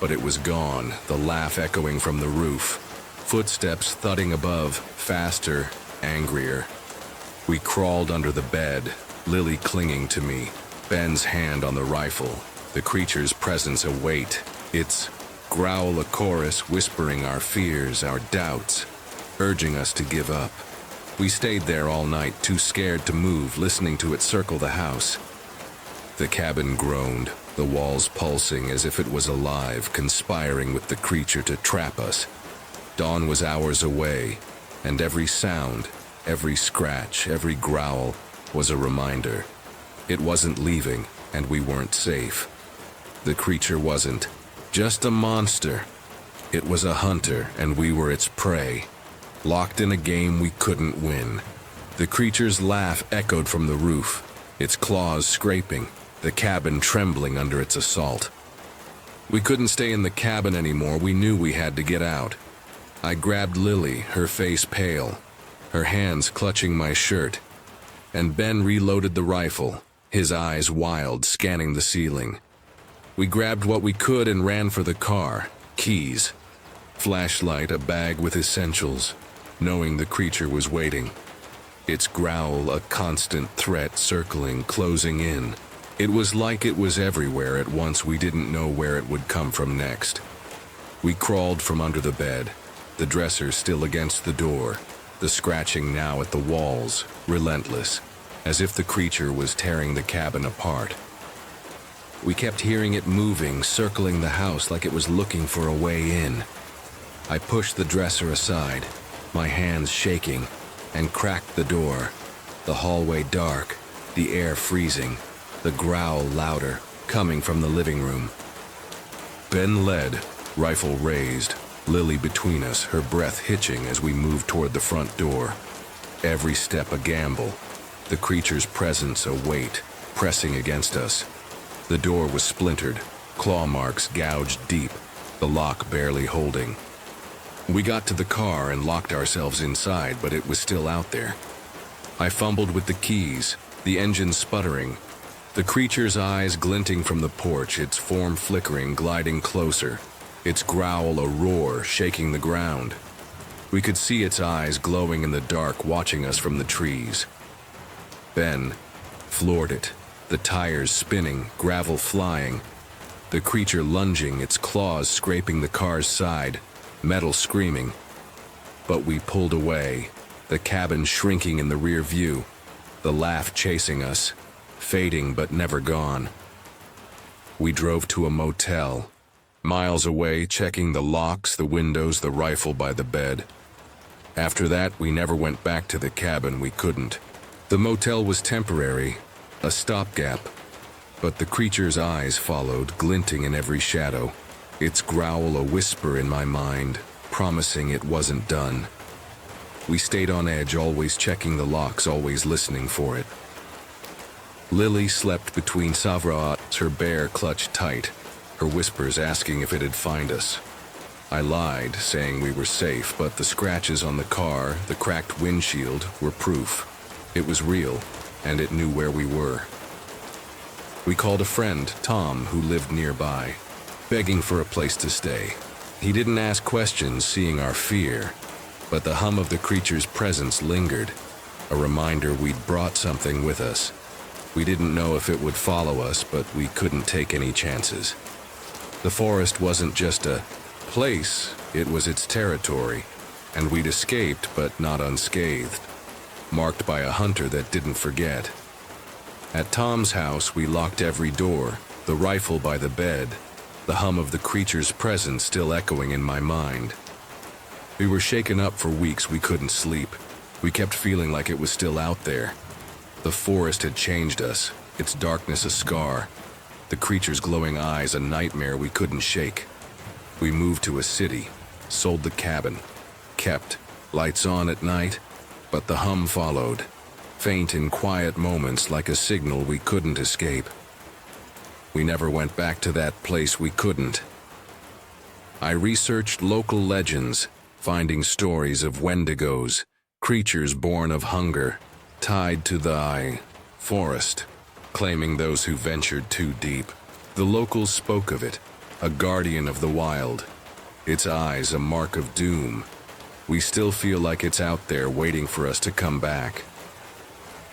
[SPEAKER 1] But it was gone, the laugh echoing from the roof, footsteps thudding above, faster, angrier. We crawled under the bed, Lily clinging to me, Ben's hand on the rifle, the creature's presence a weight, its growl a chorus whispering our fears, our doubts, urging us to give up. We stayed there all night, too scared to move, listening to it circle the house. The cabin groaned, the walls pulsing as if it was alive, conspiring with the creature to trap us. Dawn was hours away, and every sound, every scratch, every growl was a reminder. It wasn't leaving, and we weren't safe. The creature wasn't just a monster. It was a hunter, and we were its prey, locked in a game we couldn't win. The creature's laugh echoed from the roof, its claws scraping, the cabin trembling under its assault. We couldn't stay in the cabin anymore, we knew we had to get out. I grabbed Lily, her face pale, her hands clutching my shirt, and Ben reloaded the rifle, his eyes wild, scanning the ceiling. We grabbed what we could and ran for the car, keys, flashlight, a bag with essentials, knowing the creature was waiting. Its growl a constant threat, circling, closing in. It was like it was everywhere at once, we didn't know where it would come from next. We crawled from under the bed, the dresser still against the door, the scratching now at the walls, relentless, as if the creature was tearing the cabin apart. We kept hearing it moving, circling the house like it was looking for a way in. I pushed the dresser aside, my hands shaking, and cracked the door, the hallway dark, the air freezing. the growl louder, coming from the living room. Ben led, rifle raised, Lily between us, her breath hitching as we moved toward the front door. Every step a gamble, the creature's presence a weight, pressing against us. The door was splintered, claw marks gouged deep, the lock barely holding. We got to the car and locked ourselves inside, but it was still out there. I fumbled with the keys, the engine sputtering, the creature's eyes glinting from the porch, its form flickering, gliding closer, its growl a roar, shaking the ground. We could see its eyes glowing in the dark, watching us from the trees. Ben floored it, the tires spinning, gravel flying, the creature lunging, its claws scraping the car's side, metal screaming. But we pulled away, the cabin shrinking in the rear view, the laugh chasing us, fading but never gone. We drove to a motel, miles away, checking the locks, the windows, the rifle by the bed. After that, we never went back to the cabin. We couldn't. The motel was temporary, a stopgap, but the creature's eyes followed, glinting in every shadow, its growl a whisper in my mind, promising it wasn't done. We stayed on edge, always checking the locks, always listening for it. Lily slept between Savra's, her bear clutched tight, her whispers asking if it'd find us. I lied, saying we were safe, but the scratches on the car, the cracked windshield, were proof. It was real, and it knew where we were. We called a friend, Tom, who lived nearby, begging for a place to stay. He didn't ask questions, seeing our fear, but the hum of the creature's presence lingered, a reminder we'd brought something with us. We didn't know if it would follow us, but we couldn't take any chances. The forest wasn't just a place, it was its territory, and we'd escaped but not unscathed, marked by a hunter that didn't forget. At Tom's house, we locked every door, the rifle by the bed, the hum of the creature's presence still echoing in my mind. We were shaken up for weeks. We couldn't sleep. We kept feeling like it was still out there. The forest had changed us, its darkness a scar, the creature's glowing eyes a nightmare we couldn't shake. We moved to a city, sold the cabin, kept lights on at night, but the hum followed, faint in quiet moments like a signal we couldn't escape. We never went back to that place. We couldn't. I researched local legends, finding stories of Wendigos, creatures born of hunger, tied to the forest, claiming those who ventured too deep. The locals spoke of it, a guardian of the wild, its eyes a mark of doom. We still feel like it's out there waiting for us to come back.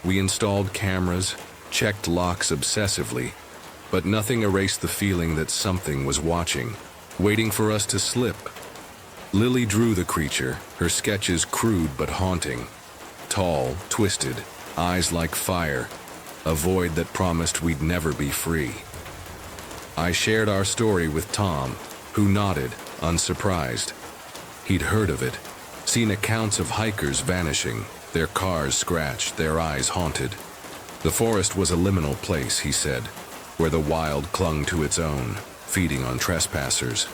[SPEAKER 1] We installed cameras, checked locks obsessively, but nothing erased the feeling that something was watching, waiting for us to slip. Lily drew the creature, her sketches crude but haunting. Tall, twisted, eyes like fire, a void that promised we'd never be free. I shared our story with Tom, who nodded, unsurprised. He'd heard of it, seen accounts of hikers vanishing, their cars scratched, their eyes haunted. The forest was a liminal place, he said, where the wild clung to its own, feeding on trespassers.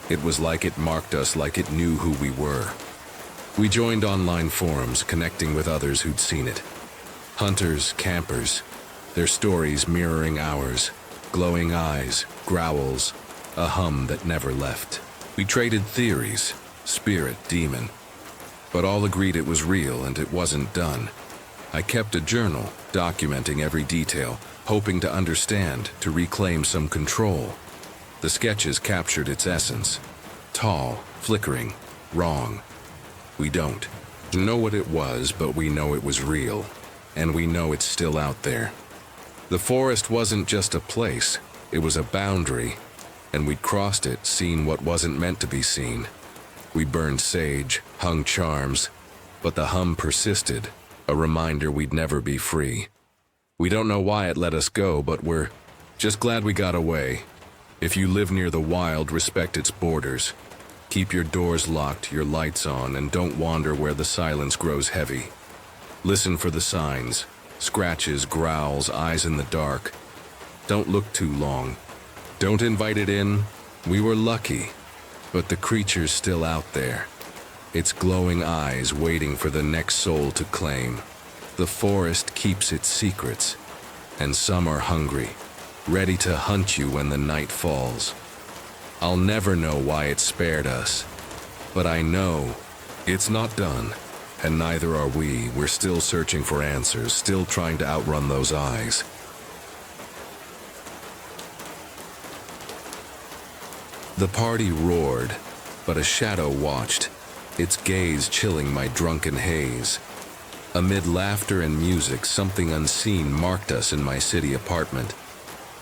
[SPEAKER 1] It was like it marked us, like it knew who we were. We joined online forums, connecting with others who'd seen it. Hunters, campers, their stories mirroring ours, glowing eyes, growls, a hum that never left. We traded theories, spirit, demon, but all agreed it was real and it wasn't done. I kept a journal, documenting every detail, hoping to understand, to reclaim some control. The sketches captured its essence. Tall, flickering, wrong. We don't know what it was, but we know it was real, and we know it's still out there. The forest wasn't just a place, it was a boundary, and we'd crossed it, seen what wasn't meant to be seen. We burned sage, hung charms, but the hum persisted, a reminder we'd never be free. We don't know why it let us go, but we're just glad we got away. If you live near the wild, respect its borders. Keep your doors locked, your lights on, and don't wander where the silence grows heavy. Listen for the signs, scratches, growls, eyes in the dark, Don't look too long. Don't invite it in. We were lucky. But the creature's still out there. Its glowing eyes waiting for the next soul to claim. The forest keeps its secrets, and some are hungry, ready to hunt you when the night falls. I'll never know why it spared us, but I know it's not done, and neither are we. We're still searching for answers, still trying to outrun those eyes. The party roared, but a shadow watched, its gaze chilling my drunken haze. Amid laughter and music, something unseen marked us in my city apartment.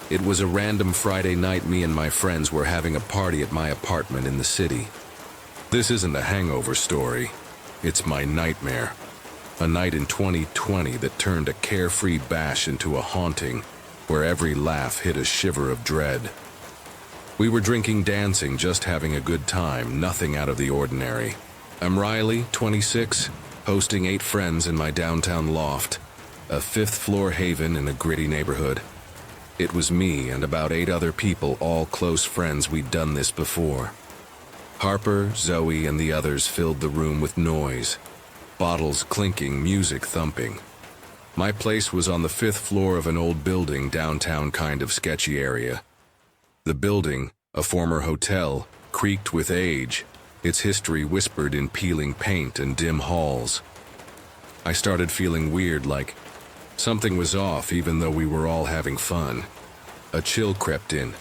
[SPEAKER 1] It was a random Friday night. Me and my friends were having a party at my apartment in the city. This isn't a hangover story. It's my nightmare. A night in 2020 that turned a carefree bash into a haunting, where every laugh hit a shiver of dread. We were drinking, dancing, just having a good time, nothing out of the ordinary. I'm Riley, 26, hosting 8 friends in my downtown loft, a 5th-floor haven in a gritty neighborhood. It was me and about 8 other people, all close friends. We'd done this before. Harper, Zoe, and the others filled the room with noise. Bottles clinking, music thumping. My place was on the 5th floor of an old building, downtown, kind of sketchy area. The building, a former hotel, creaked with age, its history whispered in peeling paint and dim halls. I started feeling weird, like something was off even though we were all having fun. A chill crept in,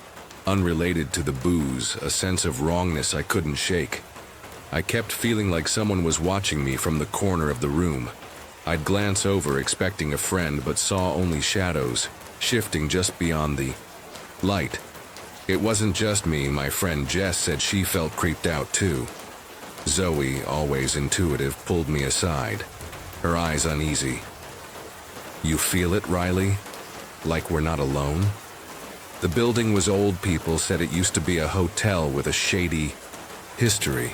[SPEAKER 1] unrelated to the booze, a sense of wrongness I couldn't shake. I kept feeling like someone was watching me from the corner of the room. I'd glance over expecting a friend, but saw only shadows, shifting just beyond the light. It wasn't just me. My friend Jess said she felt creeped out too. Zoe, always intuitive, pulled me aside, her eyes uneasy. You feel it, Riley? Like we're not alone? The building was old. People said it used to be a hotel with a shady history.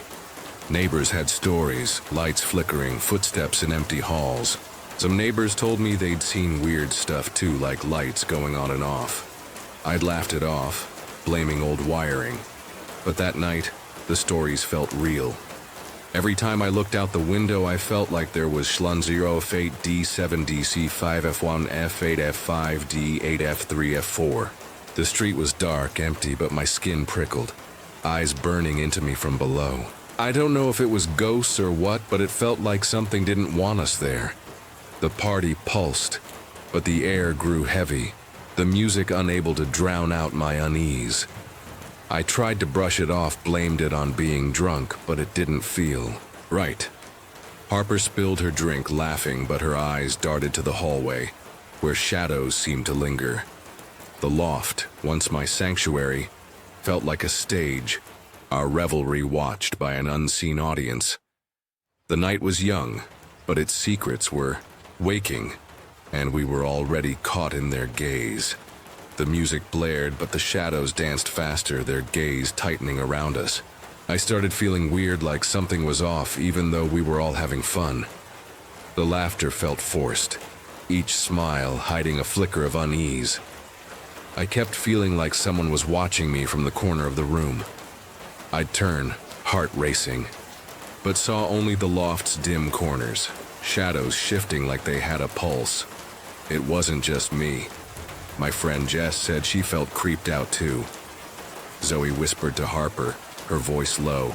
[SPEAKER 1] Neighbors had stories, lights flickering, footsteps in empty halls. Some neighbors told me they'd seen weird stuff too, like lights going on and off. I'd laughed it off, blaming old wiring. But that night, the stories felt real. Every time I looked out the window, I felt like there was Schlun 0 F8 D7 DC5 F1 F8 F5 D8 F3 F4. The street was dark, empty, but my skin prickled, eyes burning into me from below. I don't know if it was ghosts or what, but it felt like something didn't want us there. The party pulsed, but the air grew heavy, the music unable to drown out my unease. I tried to brush it off, blamed it on being drunk, but it didn't feel right. Harper spilled her drink, laughing, but her eyes darted to the hallway, where shadows seemed to linger. The loft, once my sanctuary, felt like a stage, our revelry watched by an unseen audience. The night was young, but its secrets were waking, and we were already caught in their gaze. The music blared, but the shadows danced faster, their gaze tightening around us. I started feeling weird, like something was off, even though we were all having fun. The laughter felt forced, each smile hiding a flicker of unease. I kept feeling like someone was watching me from the corner of the room. I'd turn, heart racing, but saw only the loft's dim corners, shadows shifting like they had a pulse. It wasn't just me. My friend Jess said she felt creeped out too. Zoe whispered to Harper, her voice low.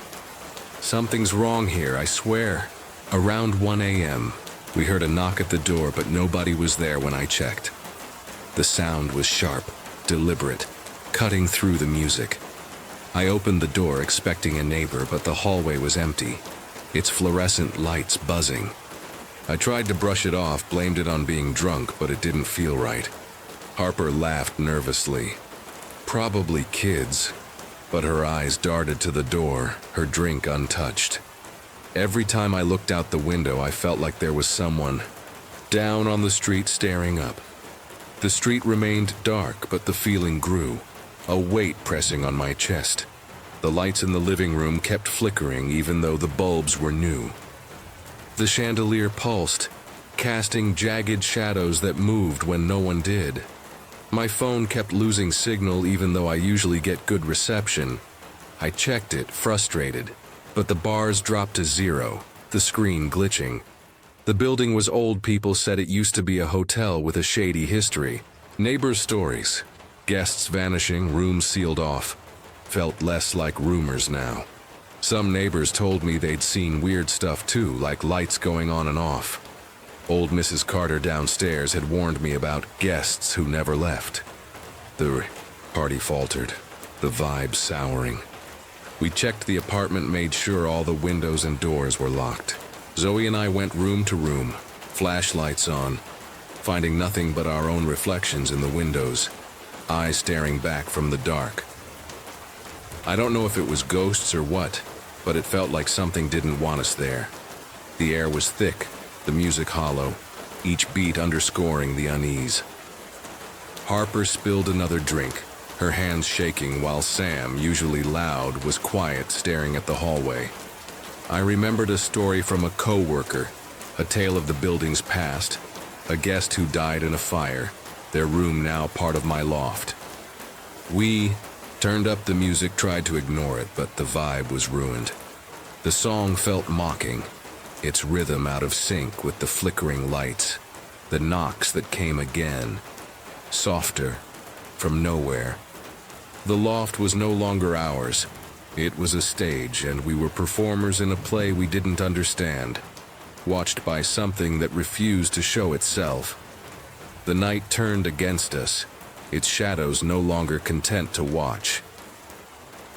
[SPEAKER 1] Something's wrong here, I swear. Around 1 a.m., we heard a knock at the door, but nobody was there when I checked. The sound was sharp, deliberate, cutting through the music. I opened the door expecting a neighbor, but the hallway was empty, its fluorescent lights buzzing. I tried to brush it off, blamed it on being drunk, but it didn't feel right. Harper laughed nervously. Probably kids, but her eyes darted to the door, her drink untouched. Every time I looked out the window, I felt like there was someone down on the street staring up. The street remained dark, but the feeling grew, a weight pressing on my chest. The lights in the living room kept flickering even though the bulbs were new. The chandelier pulsed, casting jagged shadows that moved when no one did. My phone kept losing signal even though I usually get good reception. I checked it, frustrated, but the bars dropped to 0, the screen glitching. The building was old. People said it used to be a hotel with a shady history. Neighbors' stories, guests vanishing, rooms sealed off, felt less like rumors now. Some neighbors told me they'd seen weird stuff too, like lights going on and off. Old Mrs. Carter downstairs had warned me about guests who never left. The party faltered, the vibe souring. We checked the apartment, made sure all the windows and doors were locked. Zoe and I went room to room, flashlights on, finding nothing but our own reflections in the windows, eyes staring back from the dark. I don't know if it was ghosts or what, but it felt like something didn't want us there. The air was thick, the music hollow, each beat underscoring the unease. Harper spilled another drink, her hands shaking, while Sam, usually loud, was quiet, staring at the hallway. I remembered a story from a co-worker, a tale of the building's past, a guest who died in a fire, their room now part of my loft. We turned up the music, tried to ignore it, but the vibe was ruined. The song felt mocking, its rhythm out of sync with the flickering lights, the knocks that came again, softer, from nowhere. The loft was no longer ours. It was a stage, and we were performers in a play we didn't understand, watched by something that refused to show itself. The night turned against us, its shadows no longer content to watch.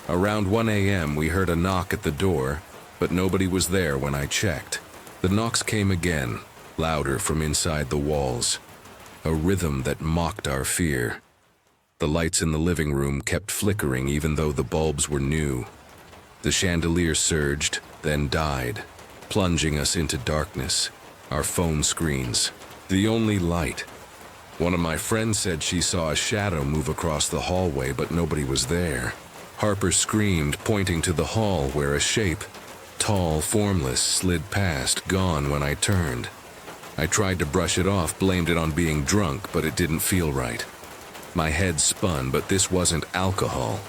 [SPEAKER 1] Around 1 a.m. we heard a knock at the door, but nobody was there when I checked. The knocks came again, louder from inside the walls, a rhythm that mocked our fear. The lights in the living room kept flickering even though the bulbs were new. The chandelier surged, then died, plunging us into darkness, our phone screens, the only light. One of my friends said she saw a shadow move across the hallway, but nobody was there. Harper screamed, pointing to the hall where a shape, tall, formless, slid past, gone when I turned. I tried to brush it off, blamed it on being drunk, but it didn't feel right. My head spun, but this wasn't alcohol.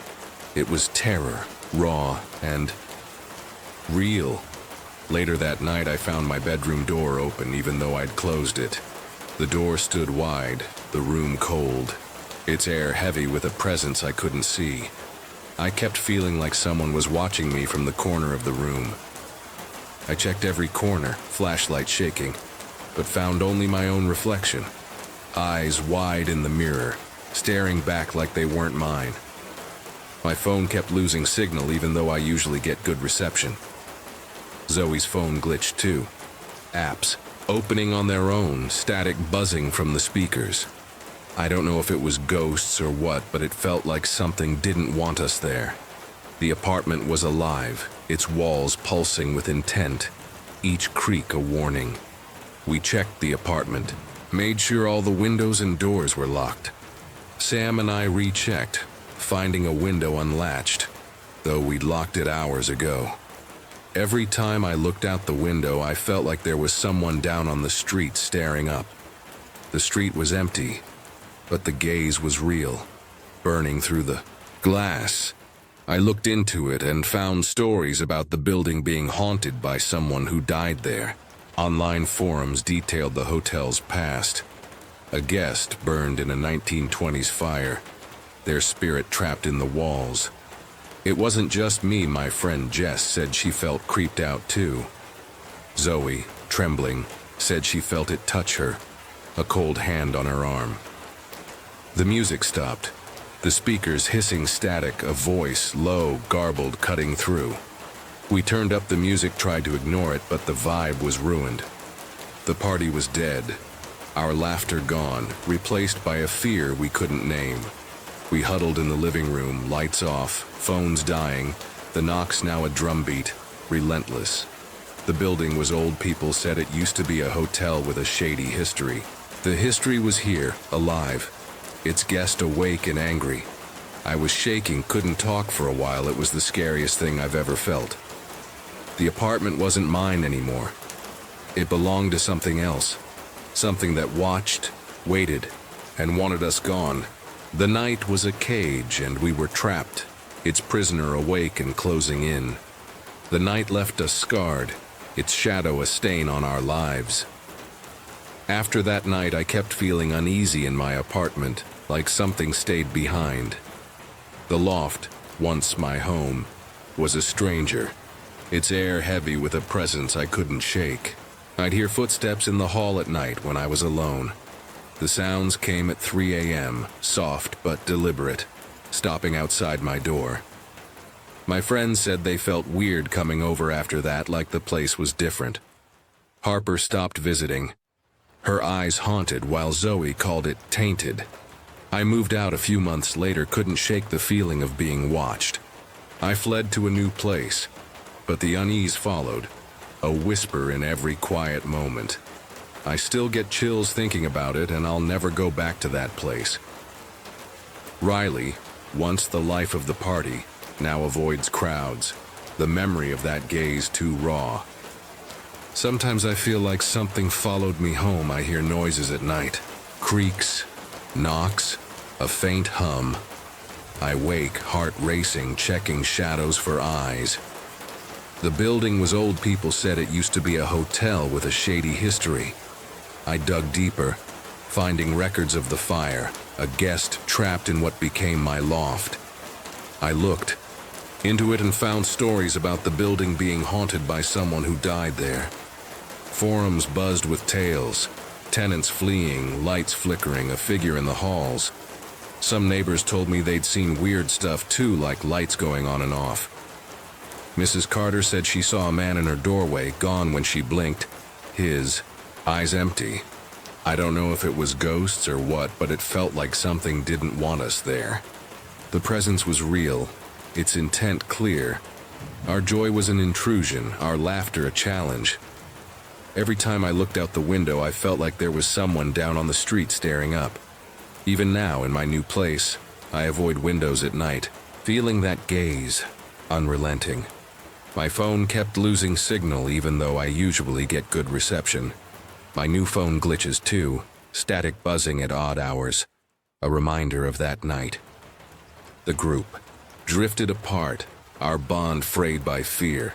[SPEAKER 1] It was terror, raw and real. Later that night, I found my bedroom door open, even though I'd closed it. The door stood wide, the room cold, its air heavy with a presence I couldn't see. I kept feeling like someone was watching me from the corner of the room. I checked every corner, flashlight shaking, but found only my own reflection. Eyes wide in the mirror, staring back like they weren't mine. My phone kept losing signal even though I usually get good reception. Zoe's phone glitched too. Apps opening on their own, static buzzing from the speakers. I don't know if it was ghosts or what, but it felt like something didn't want us there. The apartment was alive, its walls pulsing with intent, each creak a warning. We checked the apartment, made sure all the windows and doors were locked. Sam and I rechecked, finding a window unlatched, though we'd locked it hours ago. Every time I looked out the window, I felt like there was someone down on the street staring up. The street was empty, but the gaze was real, burning through the glass. I looked into it and found stories about the building being haunted by someone who died there. Online forums detailed the hotel's past. A guest burned in a 1920s fire, their spirit trapped in the walls. It wasn't just me, my friend Jess said she felt creeped out too. Zoe, trembling, said she felt it touch her, a cold hand on her arm. The music stopped, the speakers hissing static, a voice, low, garbled, cutting through. We turned up the music, tried to ignore it, but the vibe was ruined. The party was dead, our laughter gone, replaced by a fear we couldn't name. We huddled in the living room, lights off, phones dying, the knocks now a drumbeat, relentless. The building was old. People said it used to be a hotel with a shady history. The history was here, alive, its guest awake and angry. I was shaking, couldn't talk for a while. It was the scariest thing I've ever felt. The apartment wasn't mine anymore. It belonged to something else, something that watched, waited, and wanted us gone. The night was a cage and we were trapped, its prisoner awake and closing in. The night left us scarred, its shadow a stain on our lives. After that night, I kept feeling uneasy in my apartment, like something stayed behind. The loft, once my home, was a stranger, its air heavy with a presence I couldn't shake. I'd hear footsteps in the hall at night when I was alone. The sounds came at 3 a.m., soft but deliberate, stopping outside my door. My friends said they felt weird coming over after that, like the place was different. Harper stopped visiting, her eyes haunted, while Zoe called it tainted. I moved out a few months later, couldn't shake the feeling of being watched. I fled to a new place, but the unease followed, a whisper in every quiet moment. I still get chills thinking about it, and I'll never go back to that place. Riley, once the life of the party, now avoids crowds, the memory of that gaze too raw. Sometimes I feel like something followed me home. I hear noises at night, creaks, knocks, a faint hum. I wake, heart racing, checking shadows for eyes. The building was old. People said it used to be a hotel with a shady history. I dug deeper, finding records of the fire, a guest trapped in what became my loft. I looked into it and found stories about the building being haunted by someone who died there. Forums buzzed with tales, tenants fleeing, lights flickering, a figure in the halls. Some neighbors told me they'd seen weird stuff too, like lights going on and off. Mrs. Carter said she saw a man in her doorway, gone when she blinked, his eyes empty. I don't know if it was ghosts or what, but it felt like something didn't want us there. The presence was real, its intent clear. Our joy was an intrusion, our laughter a challenge. Every time I looked out the window, I felt like there was someone down on the street staring up. Even now, in my new place, I avoid windows at night, feeling that gaze, unrelenting. My phone kept losing signal even though I usually get good reception. My new phone glitches too, static buzzing at odd hours, a reminder of that night. The group drifted apart, our bond frayed by fear.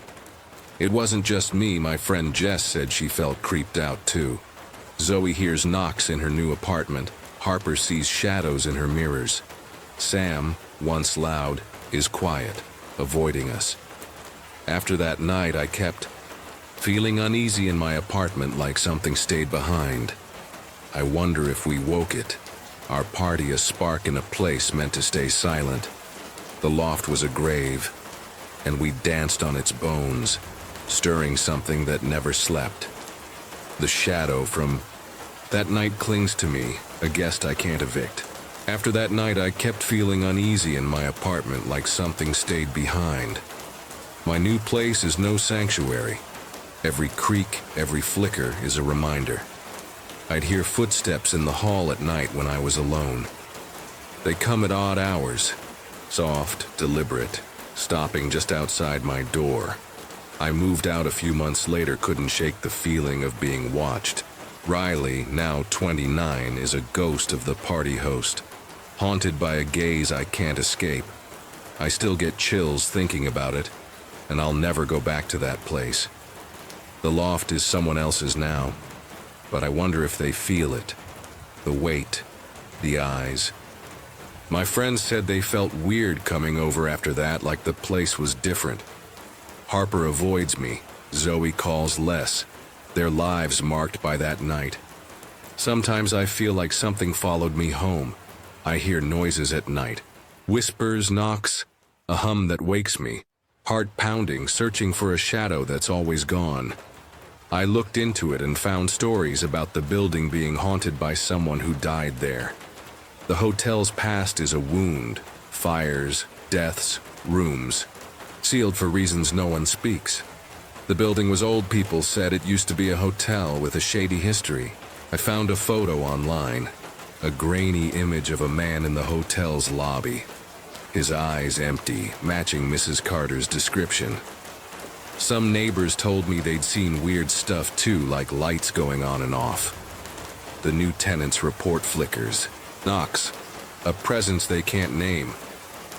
[SPEAKER 1] It wasn't just me. My friend Jess said she felt creeped out too. Zoe hears knocks in her new apartment. Harper sees shadows in her mirrors. Sam, once loud, is quiet, avoiding us. After that night, I kept feeling uneasy in my apartment, like something stayed behind. I wonder if we woke it. Our party a spark in a place meant to stay silent. The loft was a grave, and we danced on its bones, stirring something that never slept. The shadow from that night clings to me, a guest I can't evict. After that night, I kept feeling uneasy in my apartment, like something stayed behind. My new place is no sanctuary. Every creak, every flicker is a reminder. I'd hear footsteps in the hall at night when I was alone. They come at odd hours, soft, deliberate, stopping just outside my door. I moved out a few months later, couldn't shake the feeling of being watched. Riley, now 29, is a ghost of the party host, haunted by a gaze I can't escape. I still get chills thinking about it, and I'll never go back to that place. The loft is someone else's now, but I wonder if they feel it. The weight, the eyes. My friends said they felt weird coming over after that, like the place was different. Harper avoids me. Zoe calls less. Their lives marked by that night. Sometimes I feel like something followed me home. I hear noises at night. Whispers, knocks, a hum that wakes me. Heart pounding, searching for a shadow that's always gone. I looked into it and found stories about the building being haunted by someone who died there. The hotel's past is a wound. Fires, deaths, rooms. Sealed for reasons no one speaks. The building was old. People said it used to be a hotel with a shady history. I found a photo online, a grainy image of a man in the hotel's lobby. His eyes empty, matching Mrs. Carter's description. Some neighbors told me they'd seen weird stuff too, like lights going on and off. The new tenant's report flickers, Knocks. A presence they can't name.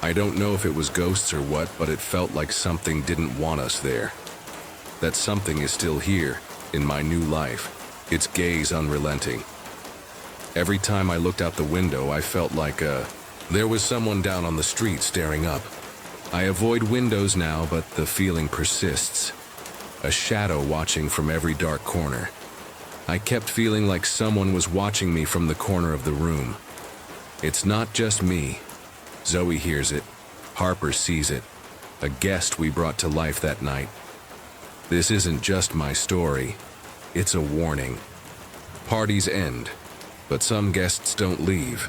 [SPEAKER 1] I don't know if it was ghosts or what, but it felt like something didn't want us there. That something is still here, in my new life, its gaze unrelenting. Every time I looked out the window, I felt like there was someone down on the street staring up. I avoid windows now, but the feeling persists. A shadow watching from every dark corner. I kept feeling like someone was watching me from the corner of the room. It's not just me. Zoe hears it. Harper sees it. A guest we brought to life that night. This isn't just my story. It's a warning. Parties end, but some guests don't leave.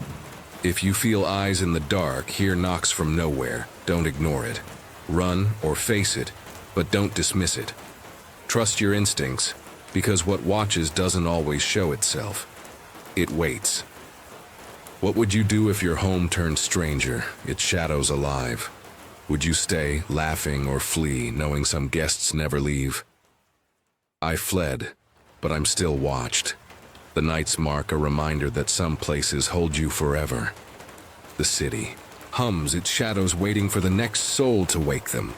[SPEAKER 1] If you feel eyes in the dark, hear knocks from nowhere, don't ignore it. Run or face it, but don't dismiss it. Trust your instincts, because what watches doesn't always show itself. It waits. What would you do if your home turned stranger, its shadows alive? Would you stay, laughing, or flee, knowing some guests never leave? I fled, but I'm still watched. The nights mark a reminder that some places hold you forever. The city hums its shadows, waiting for the next soul to wake them.